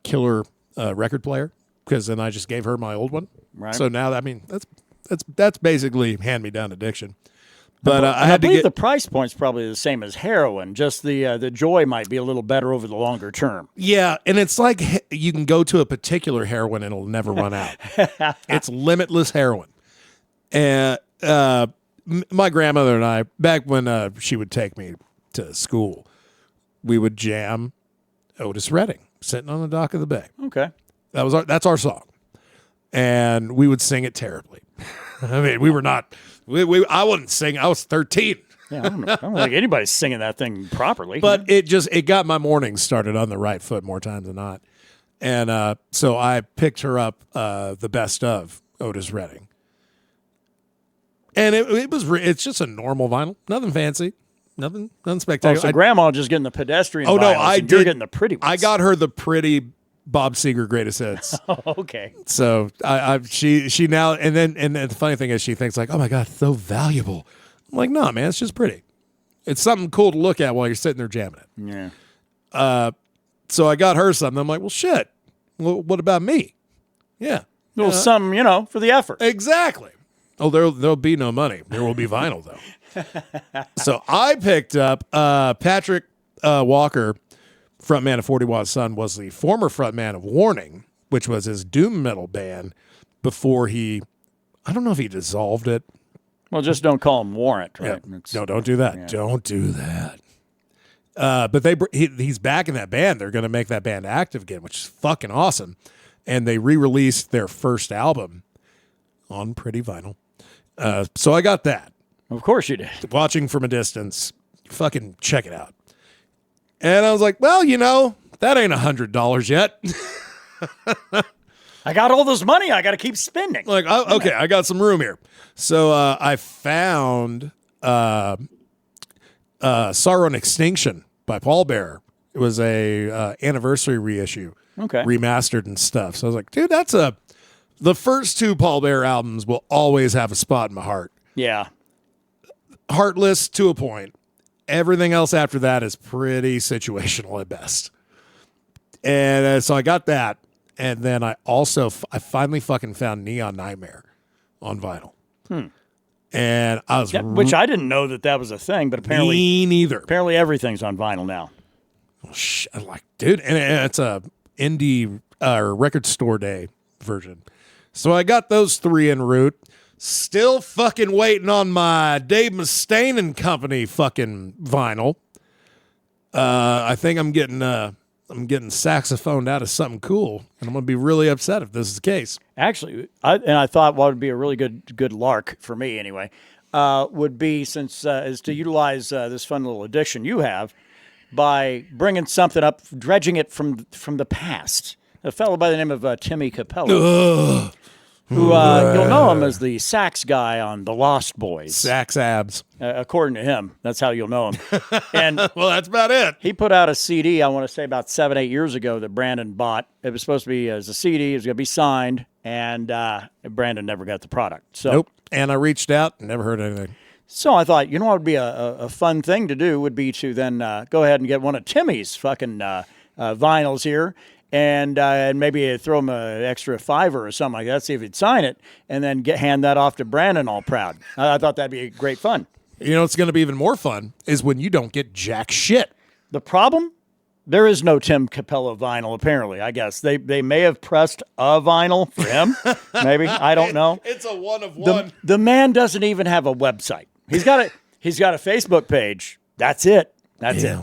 killer record player, because then I just gave her my old one. Right. So now, I mean, that's basically hand-me-down addiction. But I believe the price point's probably the same as heroin. Just the joy might be a little better over the longer term. Yeah, and it's like you can go to a particular heroin and it'll never run out. It's limitless heroin. And my grandmother and I, back when she would take me to school, we would jam Otis Redding, Sitting on the Dock of the Bay. Okay, that's our song, and we would sing it terribly. I mean, we were not. I wasn't singing. I was 13. Yeah, I don't think anybody's singing that thing properly. But it got my mornings started on the right foot more times than not. And so I picked her up the best of Otis Redding. And it's just a normal vinyl. Nothing fancy. Nothing spectacular. So grandma just getting the pedestrian vinyls, no, I did. You're getting the pretty ones. I got her the pretty Bob Seger greatest hits. Oh, okay. So she now and the funny thing is she thinks like, oh my God, so valuable. I'm like, no, man, it's just pretty. It's something cool to look at while you're sitting there jamming it. Yeah. So I got her something. I'm like, well, shit. Well, what about me? Yeah. A little something, for the effort. Exactly. Oh, there'll be no money. There will be vinyl, though. So I picked up Patrick Walker, frontman of 40 Watt Sun, was the former frontman of Warning, which was his doom metal band before I don't know if he dissolved it. Well, just don't call him Warrant, right? Yeah. No, don't do that. Yeah. Don't do that. But he's back in that band. They're going to make that band active again, which is fucking awesome. And they re-released their first album on pretty vinyl. So I got that. Of course you did. Watching from a distance. Fucking check it out. And I was like, well, that ain't $100 yet. I got all this money. I got to keep spending. Like, okay, I got some room here. So I found Sorrow and Extinction by Paul Bearer. It was a anniversary reissue. Okay. Remastered and stuff. So I was like, dude, the first two Paul Bearer albums will always have a spot in my heart. Yeah. Heartless to a point. Everything else after that is pretty situational at best. And so I got that. And then I finally fucking found Neon Nightmare on vinyl. And I was... which I didn't know that was a thing, but apparently... Me neither. Apparently everything's on vinyl now. Oh, shit. I'm like, dude, and it's a indie record store day version. So I got those three en route. Still fucking waiting on my Dave Mustaine and Company fucking vinyl. I think I'm getting saxophoned out of something cool, and I'm gonna be really upset if this is the case. Actually, I thought what would be a really good lark for me anyway would be is to utilize this fun little addiction you have by bringing something up, dredging it from the past. A fellow by the name of Timmy Capello. Who you'll know him as the sax guy on The Lost Boys. Sax abs. According to him, that's how you'll know him. And well, that's about it. He put out a CD, I want to say about 7-8 years ago, that Brandon bought. It was supposed to be as a CD. It was going to be signed, and Brandon never got the product. So, nope. And I reached out, never heard anything. So I thought, what would be a fun thing to do would be to then go ahead and get one of Timmy's fucking vinyls here. And maybe throw him an extra $5 or something like that, see if he'd sign it, and then hand that off to Brandon all proud. I thought that'd be great fun. What's going to be even more fun is when you don't get jack shit. The problem? There is no Tim Capello vinyl, apparently, I guess. They may have pressed a vinyl for him, maybe. I don't know. It's a one of one. The man doesn't even have a website. He's got a Facebook page. That's it. That's it.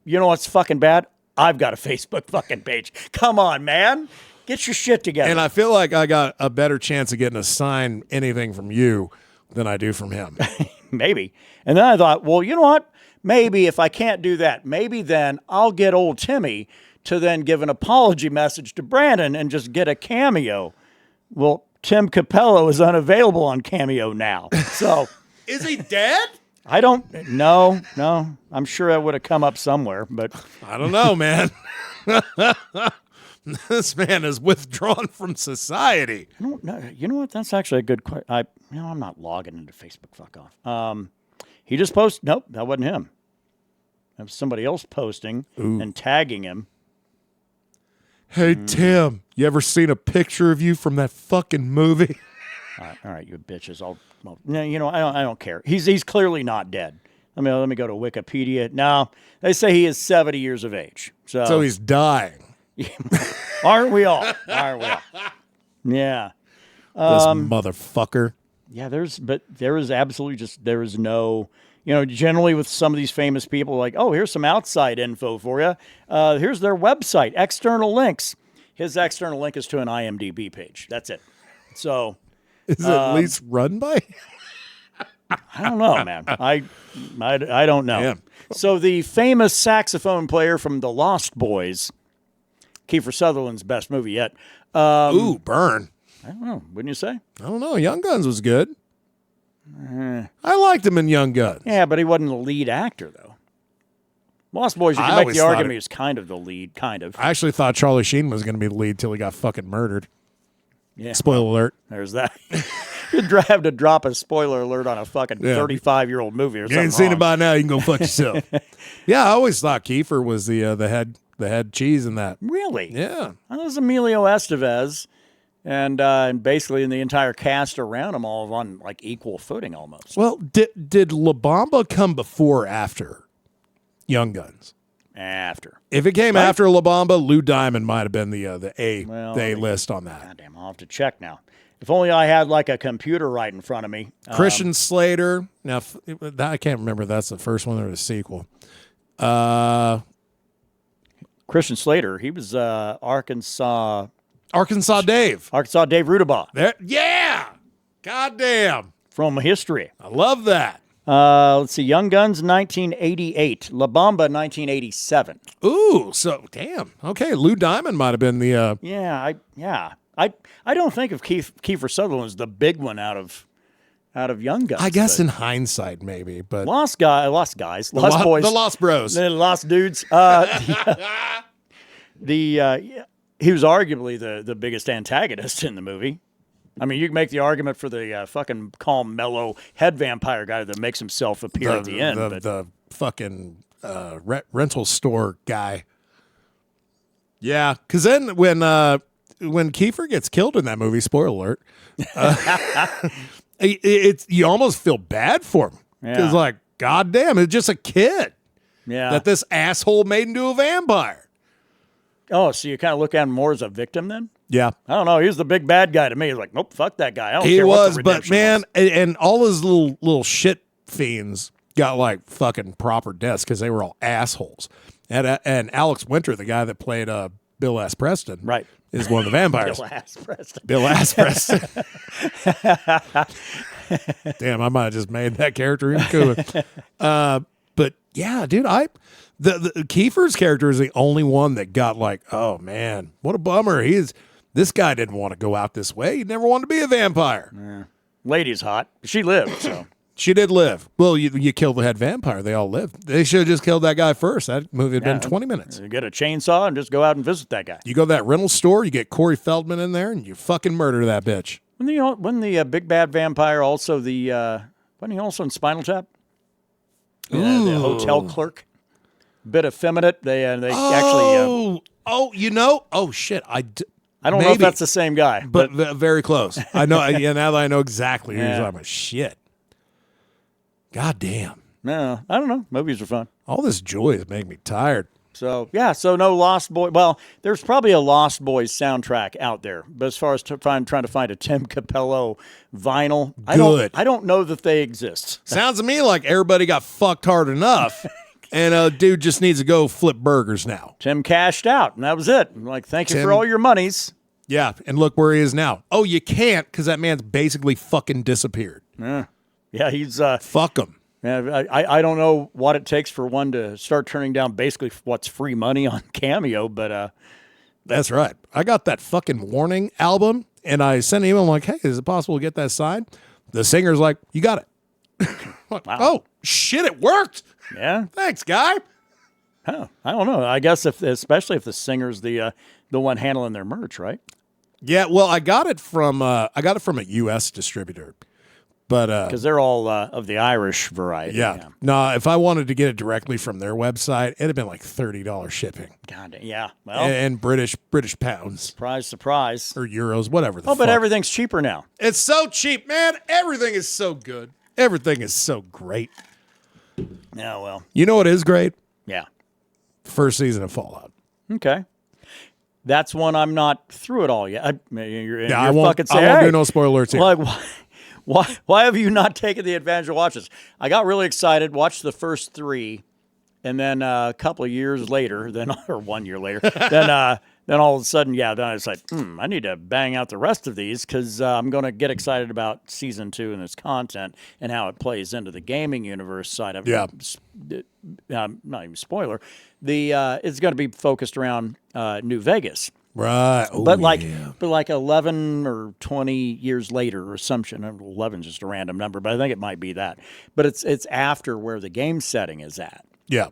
You know what's fucking bad? I've got a Facebook fucking page. Come on, man. Get your shit together. And I feel like I got a better chance of getting a sign anything from you than I do from him. Maybe. And then I thought, well, you know what? Maybe if I can't do that, maybe then I'll get old Timmy to then give an apology message to Brandon and just get a Cameo. Well, Tim Capello is unavailable on Cameo now. So is he dead? I don't know. No, I'm sure that would have come up somewhere, but I don't know, man. This man is withdrawn from society. I don't know. You know what? That's actually a good question. I'm not logging into Facebook. Fuck off. He just posted. Nope, that wasn't him. That was somebody else posting and tagging him. Hey, Tim, you ever seen a picture of you from that fucking movie? All right, you bitches. I don't care. He's clearly not dead. Let me go to Wikipedia. No, they say he is 70 years of age. So he's dying. Aren't we all? Yeah. This motherfucker. Yeah, there is no, generally with some of these famous people, like, oh, here's some outside info for you. Here's their website, external links. His external link is to an IMDb page. That's it. So. Is it at least run by? I don't know, man. I don't know. Yeah. So the famous saxophone player from The Lost Boys, Kiefer Sutherland's best movie yet. Burn. I don't know. Wouldn't you say? I don't know. Young Guns was good. I liked him in Young Guns. Yeah, but he wasn't the lead actor, though. Lost Boys, you can make the argument he was kind of the lead, kind of. I actually thought Charlie Sheen was going to be the lead till he got fucking murdered. Yeah. Spoiler alert. There's that. You'd have to drop a spoiler alert on a fucking 35-year-old movie or something. You ain't seen it by now, you can go fuck yourself. Yeah, I always thought Kiefer was the head cheese in that. Really? Yeah. That was Emilio Estevez. And basically, in the entire cast around them, all on like equal footing almost. Well, did La Bamba come before or after Young Guns? After. If it came after La Bamba, Lou Diamond might have been the A list on that. Goddamn, I'll have to check now. If only I had like a computer right in front of me. Christian Slater. Now, I can't remember if that's the first one or the sequel. Christian Slater, he was Arkansas Dave. Arkansas Dave Rudabaugh There, yeah. Goddamn. from History. I love that. Let's see, Young Guns 1988, La Bamba 1987. Ooh, so damn. Okay, Lou Diamond might have been the. I don't think of Kiefer Sutherland as the big one out of Young Guns. I guess in hindsight, maybe, but Lost Boys, the Lost Bros. the Lost Dudes. He was arguably the biggest antagonist in the movie. I mean, you can make the argument for the fucking calm, mellow head vampire guy that makes himself appear at the end. The fucking rental store guy. Yeah, because then when Kiefer gets killed in that movie, spoiler alert, you almost feel bad for him because, like, goddamn, it's just a kid that this asshole made into a vampire. Oh, so you kind of look at him more as a victim then? Yeah. I don't know. He was the big bad guy to me. He's like, nope, fuck that guy. I don't He care was, what the but redemption man, was. and all his little shit fiends got like fucking proper deaths because they were all assholes. And Alex Winter, the guy that played Bill S. Preston, Right. is one of the vampires. Bill Ass Preston. Bill S. Preston. Damn, I might have just made that character even cooler. But yeah, dude, the Kiefer's character is the only one that got like, oh man, what a bummer. This guy didn't want to go out this way. He never wanted to be a vampire. Lady's hot. She lived, so. She did live. Well, you killed the head vampire. They all lived. They should have just killed that guy first. That movie had been 20 minutes. You get a chainsaw and just go out and visit that guy. You go to that rental store, you get Corey Feldman in there, and you fucking murder that bitch. Wasn't the big bad vampire also wasn't he also in Spinal Tap? The hotel clerk. Bit effeminate. They actually. Oh shit. I don't know if that's the same guy, but very close. I know. Yeah, now that I know exactly who you're talking about. Shit. God damn. No, I don't know. Movies are fun. All this joy is making me tired. So so no Lost Boy. Well, there's probably a Lost Boys soundtrack out there, but as far as trying to find a Tim Capello vinyl, I don't know that they exist. Sounds to me like everybody got fucked hard enough, and a dude just needs to go flip burgers now. Tim cashed out, and that was it. I'm like, thank you for all your monies. Yeah, and look where he is now. Oh, you can't because that man's basically fucking disappeared. Yeah, he's fuck him. I don't know what it takes for one to start turning down basically what's free money on Cameo, but that's right. I got that fucking Warning album, and I sent an email. I'm like, hey, is it possible to get that signed? The singer's like, you got it. Wow. Oh shit, it worked. Yeah, thanks, guy. Huh. I don't know. I guess especially if the singer's the one handling their merch, right? Yeah. Well, I got it from a U.S. distributor. But because they're all of the Irish variety. Yeah. No, if I wanted to get it directly from their website, it'd have been like $30 shipping. God, yeah. Well, and British pounds. Surprise, surprise. Or euros, whatever the fuck. But everything's cheaper now. It's so cheap, man. Everything is so good. Everything is so great. Yeah, well. You know what is great? Yeah. First season of Fallout. Okay. That's one I'm not through it all yet. I won't do no spoilers here. Like, why have you not taken the advantage of watches? I got really excited, watched the first 3, and then a couple of years later, or 1 year later, then all of a sudden, then I was like, I need to bang out the rest of these because I'm going to get excited about season 2 and its content and how it plays into the gaming universe side of it. Yeah. Not even spoiler. It's going to be focused around New Vegas. Right. Ooh, but like 11 or 20 years later, Assumption, 11 is just a random number, but I think it might be that. But it's after where the game setting is at. Yeah.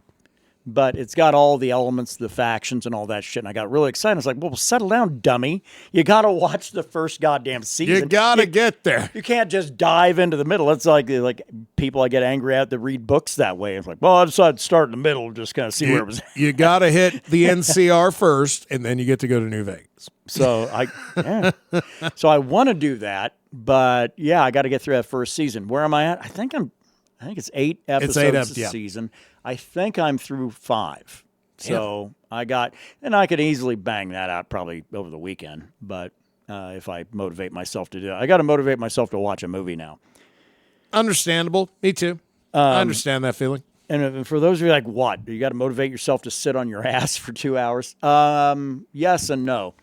but it's got all the elements, the factions, and all that shit. And I got really excited. I was like, well, settle down, dummy. You got to watch the first goddamn season. You got to get there. You can't just dive into the middle. It's like people I get angry at that read books that way. It's like, well, I decided to start in the middle, just kind of see where it was. You got to hit the NCR first, and then you get to go to New Vegas. So I want to do that, but yeah, I got to get through that first season. Where am I at? I think it's 8 episodes this season. I think I'm through 5. So I could easily bang that out probably over the weekend. But if I motivate myself to do it, I got to motivate myself to watch a movie now. Understandable. Me too. I understand that feeling. And for those of you like, what? You got to motivate yourself to sit on your ass for 2 hours? Yes and no.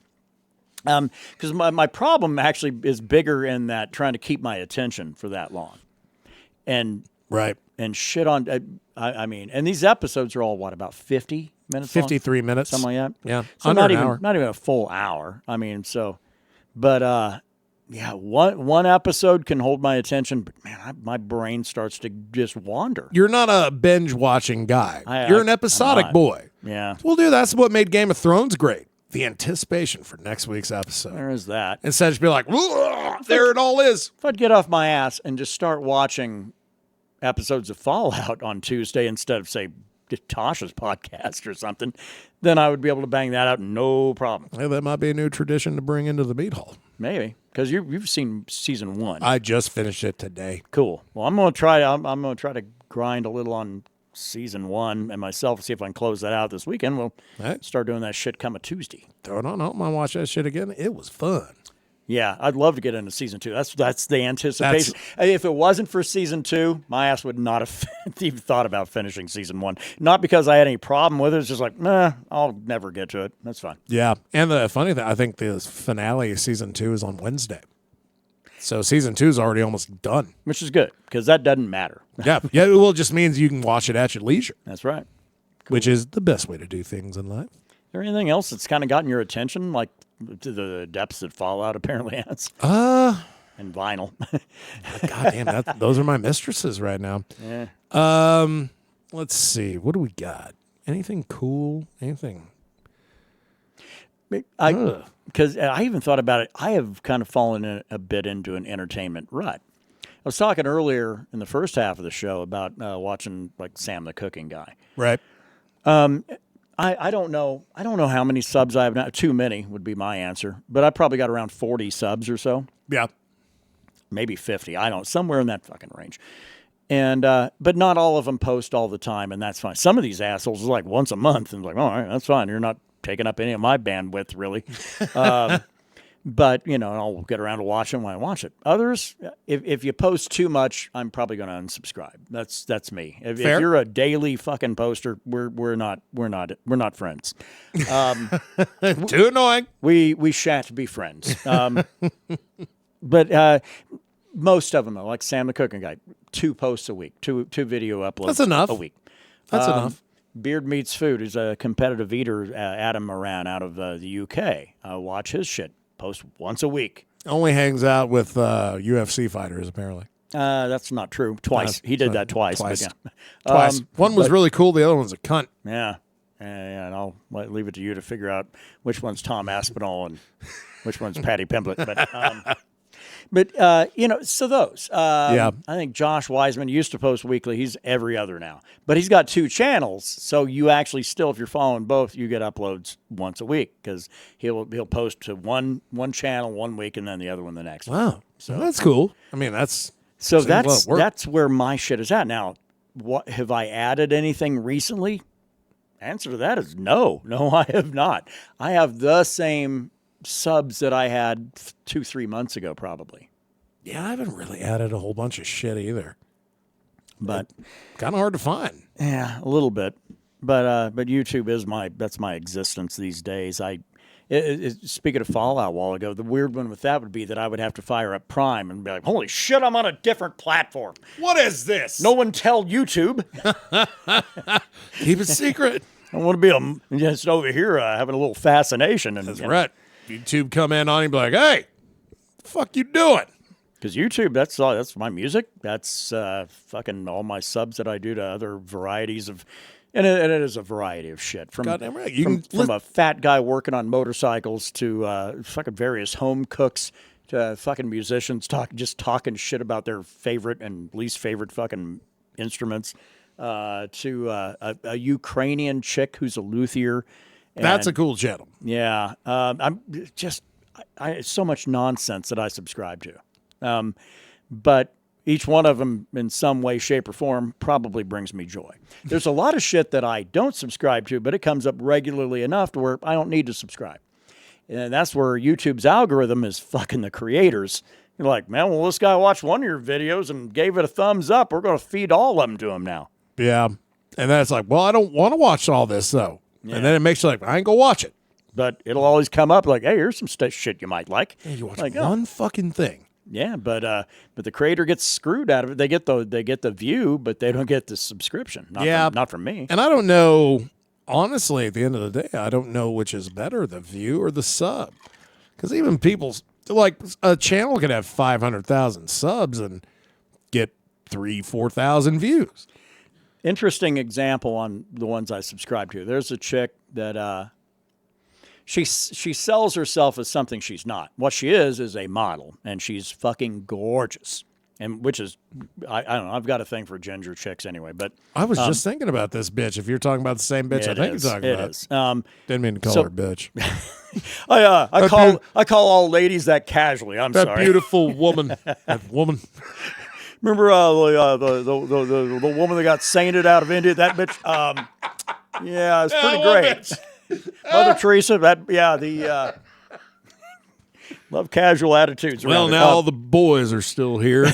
Because my problem actually is bigger in that trying to keep my attention for that long. And right. And shit on, I mean, and these episodes are all, about 50 minutes 53 long? minutes. Something like that? Yeah. So under not an even, hour. Not even a full hour. I mean, but one episode can hold my attention, but man, my brain starts to just wander. You're not a binge-watching guy. You're an episodic boy. Yeah. Well, dude, that's what made Game of Thrones great. The anticipation for next week's episode. There is that. Instead of just be like, there it all is. If I'd get off my ass and just start watching episodes of Fallout on Tuesday instead of, say, Tasha's podcast or something, then I would be able to bang that out no problem. Hey, that might be a new tradition to bring into the Mead Hall. Maybe, because you've seen season 1. I just finished it today. Cool. Well, I'm gonna try. I'm gonna try to grind a little on season 1 and myself, see if I can close that out this weekend. We'll start doing that shit come a Tuesday. Throw it on. I don't mind watch that shit again. It was fun. Yeah, I'd love to get into season 2. That's the anticipation. If it wasn't for season 2, my ass would not have even thought about finishing season 1. Not because I had any problem with it. It's just like, I'll never get to it. That's fine. Yeah, and the funny thing, I think the finale of season 2 is on Wednesday. So season 2 is already almost done. Which is good, because that doesn't matter. Yeah, well, it just means you can watch it at your leisure. That's right. Cool. Which is the best way to do things in life. Is there anything else that's kind of gotten your attention, like to the depths that Fallout apparently has? And vinyl. God damn, those are my mistresses right now. Yeah. Let's see. What do we got? Anything cool? Anything? Because I even thought about it. I have kind of fallen a bit into an entertainment rut. I was talking earlier in the first half of the show about watching like Sam the Cooking Guy. Right. I don't know. I don't know how many subs I have now. Too many would be my answer. But I probably got around 40 subs or so. Yeah. Maybe 50. I don't. Somewhere in that fucking range. And but not all of them post all the time, and that's fine. Some of these assholes is like once a month, and like, all right, that's fine. You're not taking up any of my bandwidth, really. But, I'll get around to watching when I watch it. Others, if you post too much, I'm probably going to unsubscribe. That's me. If you're a daily fucking poster, we're not friends. Too annoying. We shan't be friends. But most of them, though, like Sam the Cooking Guy, 2 posts a week, two video uploads. That's enough. A week. That's enough. Beard Meats Food is a competitive eater, Adam Moran out of the UK. Watch his shit. Post once a week. Only hangs out with UFC fighters, apparently. That's not true. Twice. He did that twice. Twice. But yeah. Twice. One was really cool. The other one's a cunt. Yeah. And I'll leave it to you to figure out which one's Tom Aspinall and which one's Patty Pimblett. But so those. I think Josh Wiseman used to post weekly. He's every other now. But he's got 2 channels, so you actually still, if you're following both, you get uploads once a week because he'll post to one channel 1 week and then the other one the next. Wow. So that's cool. I mean, that's where my shit is at. Now, what have I added anything recently? Answer to that is no. No, I have not. I have the same subs that I had 2-3 months ago, probably. Yeah, I haven't really added a whole bunch of shit either. But kind of hard to find. Yeah, a little bit. But YouTube is that's my existence these days. Speaking of Fallout a while ago, the weird one with that would be that I would have to fire up Prime and be like, holy shit, I'm on a different platform. What is this? No one tell YouTube. Keep it secret. I want to be just over here having a little fascination. And, that's right. YouTube come in on you and be like, hey, the fuck you doing? Because YouTube, that's my music. That's fucking all my subs that I do to other varieties of And it is a variety of shit. From, Goddamn right. From a fat guy working on motorcycles to fucking various home cooks to fucking musicians talking shit about their favorite and least favorite fucking instruments to a Ukrainian chick who's a luthier. That's a cool channel. Yeah. It's so much nonsense that I subscribe to. But each one of them in some way, shape, or form probably brings me joy. There's a lot of shit that I don't subscribe to, but it comes up regularly enough to where I don't need to subscribe. And that's where YouTube's algorithm is fucking the creators. You're like, man, well, this guy watched one of your videos and gave it a thumbs up. We're going to feed all of them to him now. Yeah. And then it's like, well, I don't want to watch all this, though. Yeah. And then it makes you like, I ain't going to watch it. But it'll always come up like, hey, here's some shit you might like. And you watch like, one fucking thing. Yeah, but the creator gets screwed out of it. They get the view, but they don't get the subscription. Not from me. And I don't know, honestly, at the end of the day, I don't know which is better, the view or the sub. Because even like a channel could have 500,000 subs and get 3,000-4,000 views. Interesting example on the ones I subscribe to. There's a chick that she sells herself as something she's not. What she is a model, and she's fucking gorgeous. And which is, I don't know, I've got a thing for ginger chicks anyway. But I was just thinking about this bitch. If you're talking about the same bitch, I think you're talking about. It is. Didn't mean to call her bitch. I call all ladies that casually. I'm that sorry. Beautiful woman. That woman. Remember the woman that got sainted out of India? That bitch. Yeah, it's pretty great. Mother Teresa. Love casual attitudes. Well, now all the boys are still here.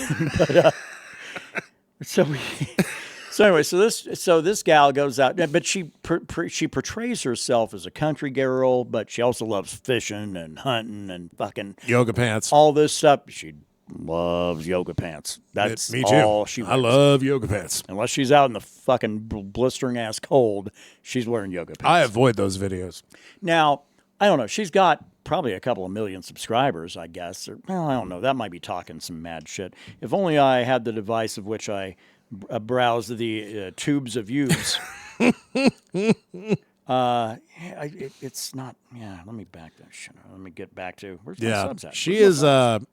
So anyway, so this gal goes out, but she portrays herself as a country girl, but she also loves fishing and hunting and fucking yoga pants. All this stuff. She loves yoga pants. That's me too. all she wears. I love yoga pants. Unless she's out in the fucking blistering ass cold, she's wearing yoga pants. I avoid those videos. Now, I don't know. She's got probably a couple of million subscribers, I guess. Or, well, I don't know. That might be talking some mad shit. If only I had the device of which I browse the tubes of views. It's not. Yeah, let me back that shit up. Let me get back to where's my subs at? She is a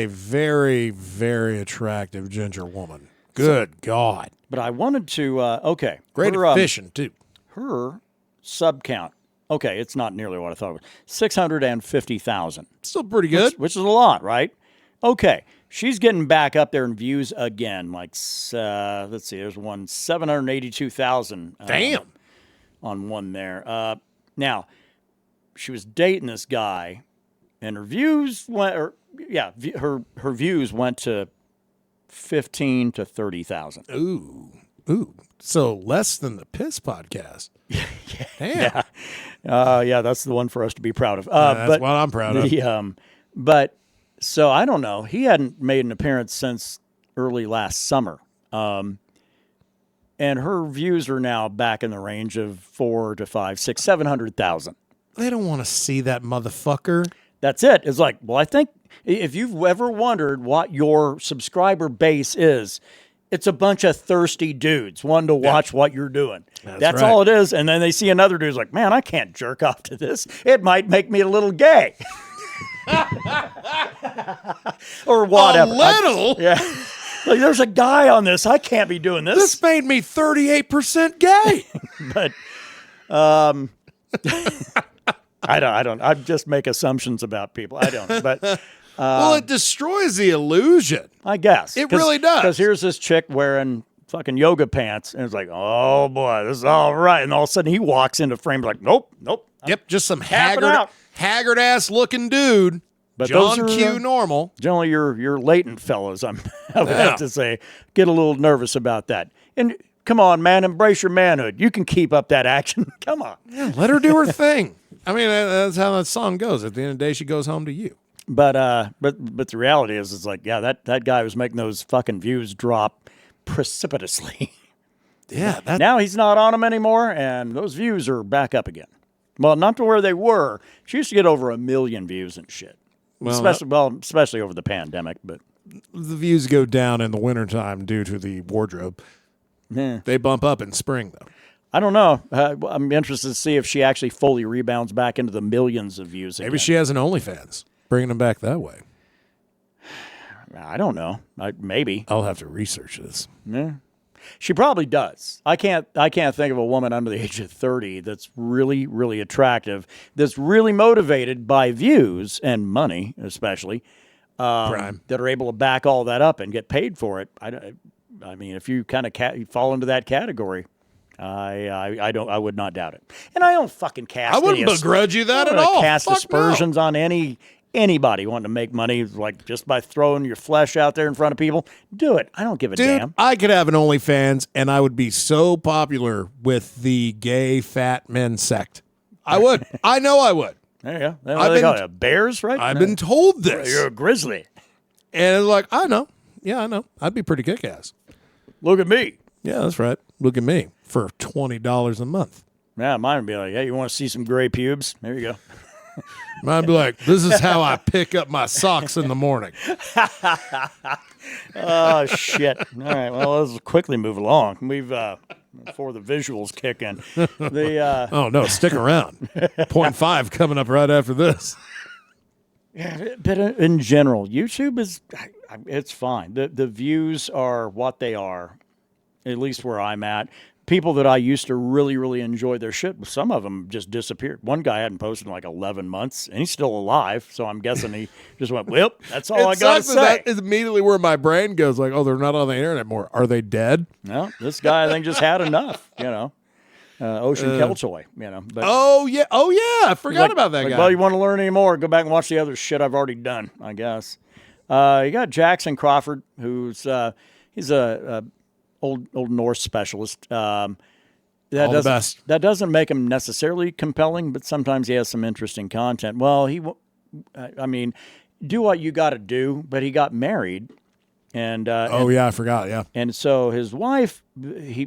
very, very attractive ginger woman. Good God! But I wanted to. Okay, great at fishing too. Her sub count. Okay, it's not nearly what I thought it was. 650,000. Still pretty good. Which is a lot, right? Okay, she's getting back up there in views again. Like, let's see, there's one 782,000. Damn. On one there. Now, she was dating this guy, and her views went, her views went to 15 to 30,000. Ooh. So less than the Piss podcast. Damn. Yeah, that's the one for us to be proud of. That's what I'm proud of. But so I don't know. He hadn't made an appearance since early last summer. And her views are now back in the range of 400 to 500, 600, 700,000. They don't want to see that motherfucker. That's it. It's like, well, I think if you've ever wondered what your subscriber base is, it's a bunch of thirsty dudes wanting to watch what you're doing. That's right. all it is. And then they see another dude's like, man, I can't jerk off to this. It might make me a little gay. Or whatever. A little? Yeah. Like, there's a guy on this. I can't be doing this. This made me 38% gay. But I don't. I just make assumptions about people. I don't. But well, it destroys the illusion. I guess. It really does. Because here's this chick wearing fucking yoga pants, and it's like, oh boy, this is all right. And all of a sudden he walks into frame like, nope. Yep, just some out. haggard ass looking dude. But John those are, Q. Normal. Generally, your latent fellows, I would have to say, get a little nervous about that. And come on, man, embrace your manhood. You can keep up that action. Come on. Yeah, let her do her thing. I mean, that's how that song goes. At the end of the day, she goes home to you. But the reality is, it's like, yeah, that guy was making those fucking views drop precipitously. Yeah. Now he's not on them anymore, and those views are back up again. Well, not to where they were. She used to get over 1 million views and shit. Well, especially over the pandemic. But the views go down in the wintertime due to the wardrobe. Yeah. They bump up in spring, though. I don't know. I'm interested to see if she actually fully rebounds back into the millions of views. Maybe again. she has an OnlyFans, bringing them back that way. I don't know. Maybe. I'll have to research this. Yeah. She probably does. I can't think of a woman under the age of 30 that's really, really attractive, that's really motivated by views and money, especially, Prime. that are able to back all that up and get paid for it. I mean, if you kind of fall into that category, I would not doubt it. And I don't fucking cast. I wouldn't begrudge you that I at don't all. Cast Fuck aspersions on anybody wanting to make money, like just by throwing your flesh out there in front of people. Do it. I don't give a Dude, damn. I could have an OnlyFans, and I would be so popular with the gay fat men sect. I would. I know I would. There you go. What do they call it? Bears, right? I've been told this. You're a grizzly. And it's like, I know. Yeah, I know. I'd be pretty kick-ass. Look at me. Yeah, that's right. Look at me for $20 a month. Yeah, mine would be like, hey, you want to see some gray pubes? There you go. I'd be like, this is how I pick up my socks in the morning. Oh, shit. All right, well, let's quickly move along. We've, before the visuals kick in. Oh, no, stick around. 0.5 coming up right after this. But in general, YouTube it's fine. The views are what they are, at least where I'm at. People that I used to really, really enjoy their shit, some of them just disappeared. One guy hadn't posted in like 11 months, and he's still alive, so I'm guessing he just went, well, that's all I got to say. That is immediately where my brain goes, like, oh, they're not on the internet more. Are they dead? No, this guy, I think, just had enough, Ocean Keltoy, But Oh, yeah. I forgot about that guy. Well, you want to learn any more, go back and watch the other shit I've already done, I guess. You got Jackson Crawford, who's he's a old Norse specialist. All the best. That doesn't make him necessarily compelling, but sometimes he has some interesting content. Well, do what you got to do, but he got married, and I forgot. Yeah, and so his wife, you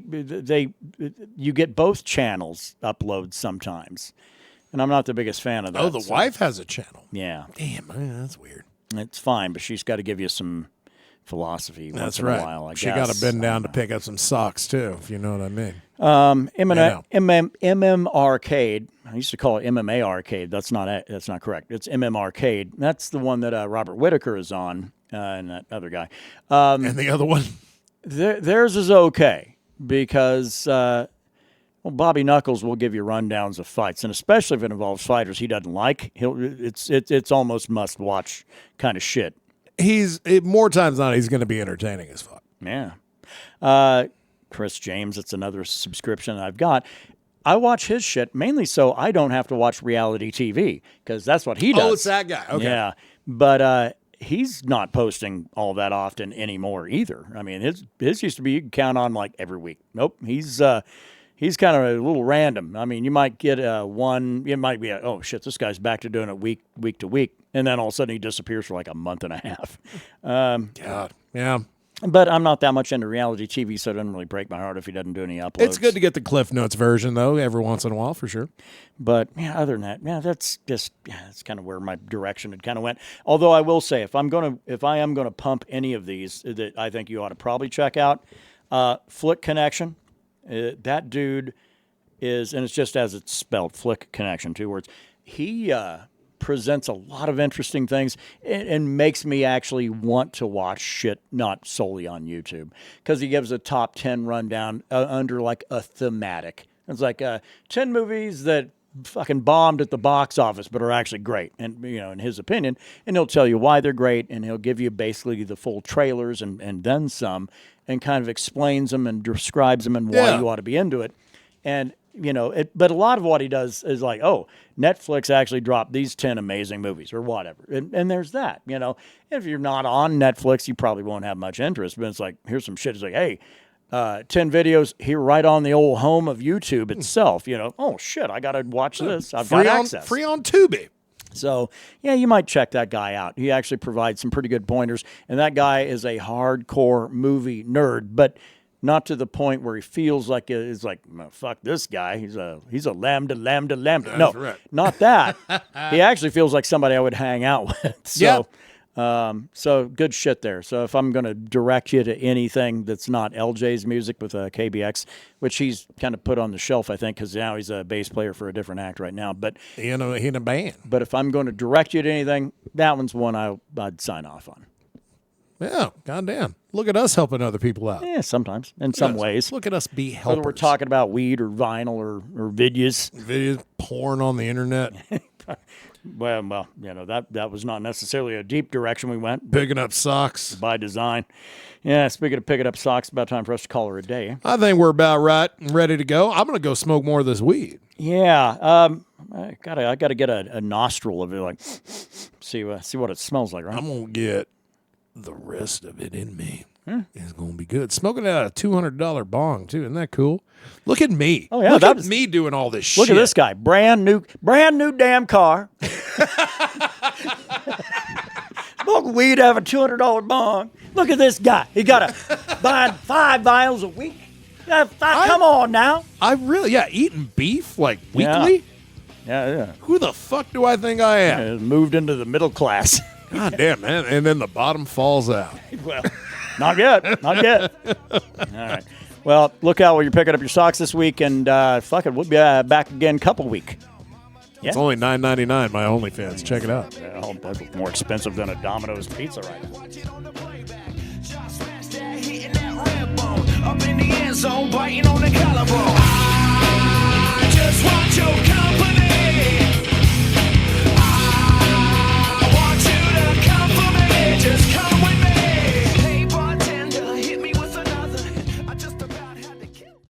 get both channels upload sometimes, and I'm not the biggest fan of that. Oh, the wife has a channel. Yeah, damn, man, that's weird. It's fine, but she's got to give you some philosophy once That's in right. a while, I she guess. got to bend down to pick up some socks too, if you know what I mean. MM Arcade. I used to call it MMA Arcade. That's not correct. It's MM Arcade. That's the one that Robert Whitaker is on, and that other guy. And the other one, theirs is okay because Bobby Knuckles will give you rundowns of fights, and especially if it involves fighters he doesn't like, it's almost must watch kind of shit. More times than not, he's going to be entertaining as fuck. Yeah. Chris James, it's another subscription I've got. I watch his shit mainly so I don't have to watch reality TV because that's what he does. Oh, it's that guy. Okay. Yeah. But he's not posting all that often anymore either. I mean, his used to be you could count on like every week. Nope. He's kind of a little random. I mean, you might get one. It might be oh shit, this guy's back to doing it week to week, and then all of a sudden he disappears for like a month and a half. God, yeah. But I'm not that much into reality TV, so it doesn't really break my heart if he doesn't do any uploads. It's good to get the Cliff Notes version though, every once in a while for sure. But yeah, other than that, that's kind of where my direction had kind of went. Although I will say, if I am gonna pump any of these that I think you ought to probably check out, Flick Connection. That dude is, and it's just as it's spelled, Flick Connection, 2 words. He presents a lot of interesting things and makes me actually want to watch shit not solely on YouTube because he gives a top 10 rundown under like a thematic. It's like 10 movies that fucking bombed at the box office but are actually great, and in his opinion, and he'll tell you why they're great, and he'll give you basically the full trailers and then some, and kind of explains them and describes them and why you ought to be into it. And but a lot of what he does is like, oh, Netflix actually dropped these 10 amazing movies or whatever. And there's that, If you're not on Netflix, you probably won't have much interest. But it's like, here's some shit. It's like, hey, 10 videos here right on the old home of YouTube itself. Oh, shit, I got to watch this. I've got access. Free on Tubi. So, yeah, you might check that guy out. He actually provides some pretty good pointers. And that guy is a hardcore movie nerd, but not to the point where he feels like it's like, fuck this guy. He's a lambda. That's No, right. not that. He actually feels like somebody I would hang out with. So, So good shit there. So if I'm going to direct you to anything that's not LJ's music with KBX, which he's kind of put on the shelf, I think, because now he's a bass player for a different act right now. But he in a band. But if I'm going to direct you to anything, that one's one I'd sign off on. Yeah, goddamn. Look at us helping other people out. Yeah, sometimes, in some ways. Look at us be helpers. Whether we're talking about weed or vinyl or videos. Videos, porn on the internet. Well, that was not necessarily a deep direction we went. Picking up socks. By design. Yeah, speaking of picking up socks, about time for us to call her a day. I think we're about right and ready to go. I'm going to go smoke more of this weed. Yeah, I gotta get a nostril of it, like see what it smells like, right? I'm going to get the rest of it in me. It's going to be good. Smoking out a $200 bong, too. Isn't that cool? Look at me. Oh, yeah. Look at me doing all this shit. Look at this guy. Brand new damn car. Smoke weed out of a $200 bong. Look at this guy. He got to buy 5 vials a week. Come on now. Eating beef like weekly? Yeah. Who the fuck do I think I am? Moved into the middle class. God damn, man. And then the bottom falls out. Well, not yet. All right. Well, look out when you're picking up your socks this week, and fuck it, we'll be back again couple week. Yeah. It's only $9.99, my OnlyFans. Check it out. Well, that's more expensive than a Domino's pizza right now. Up in the end zone, biting on the collarbone. I just want your company.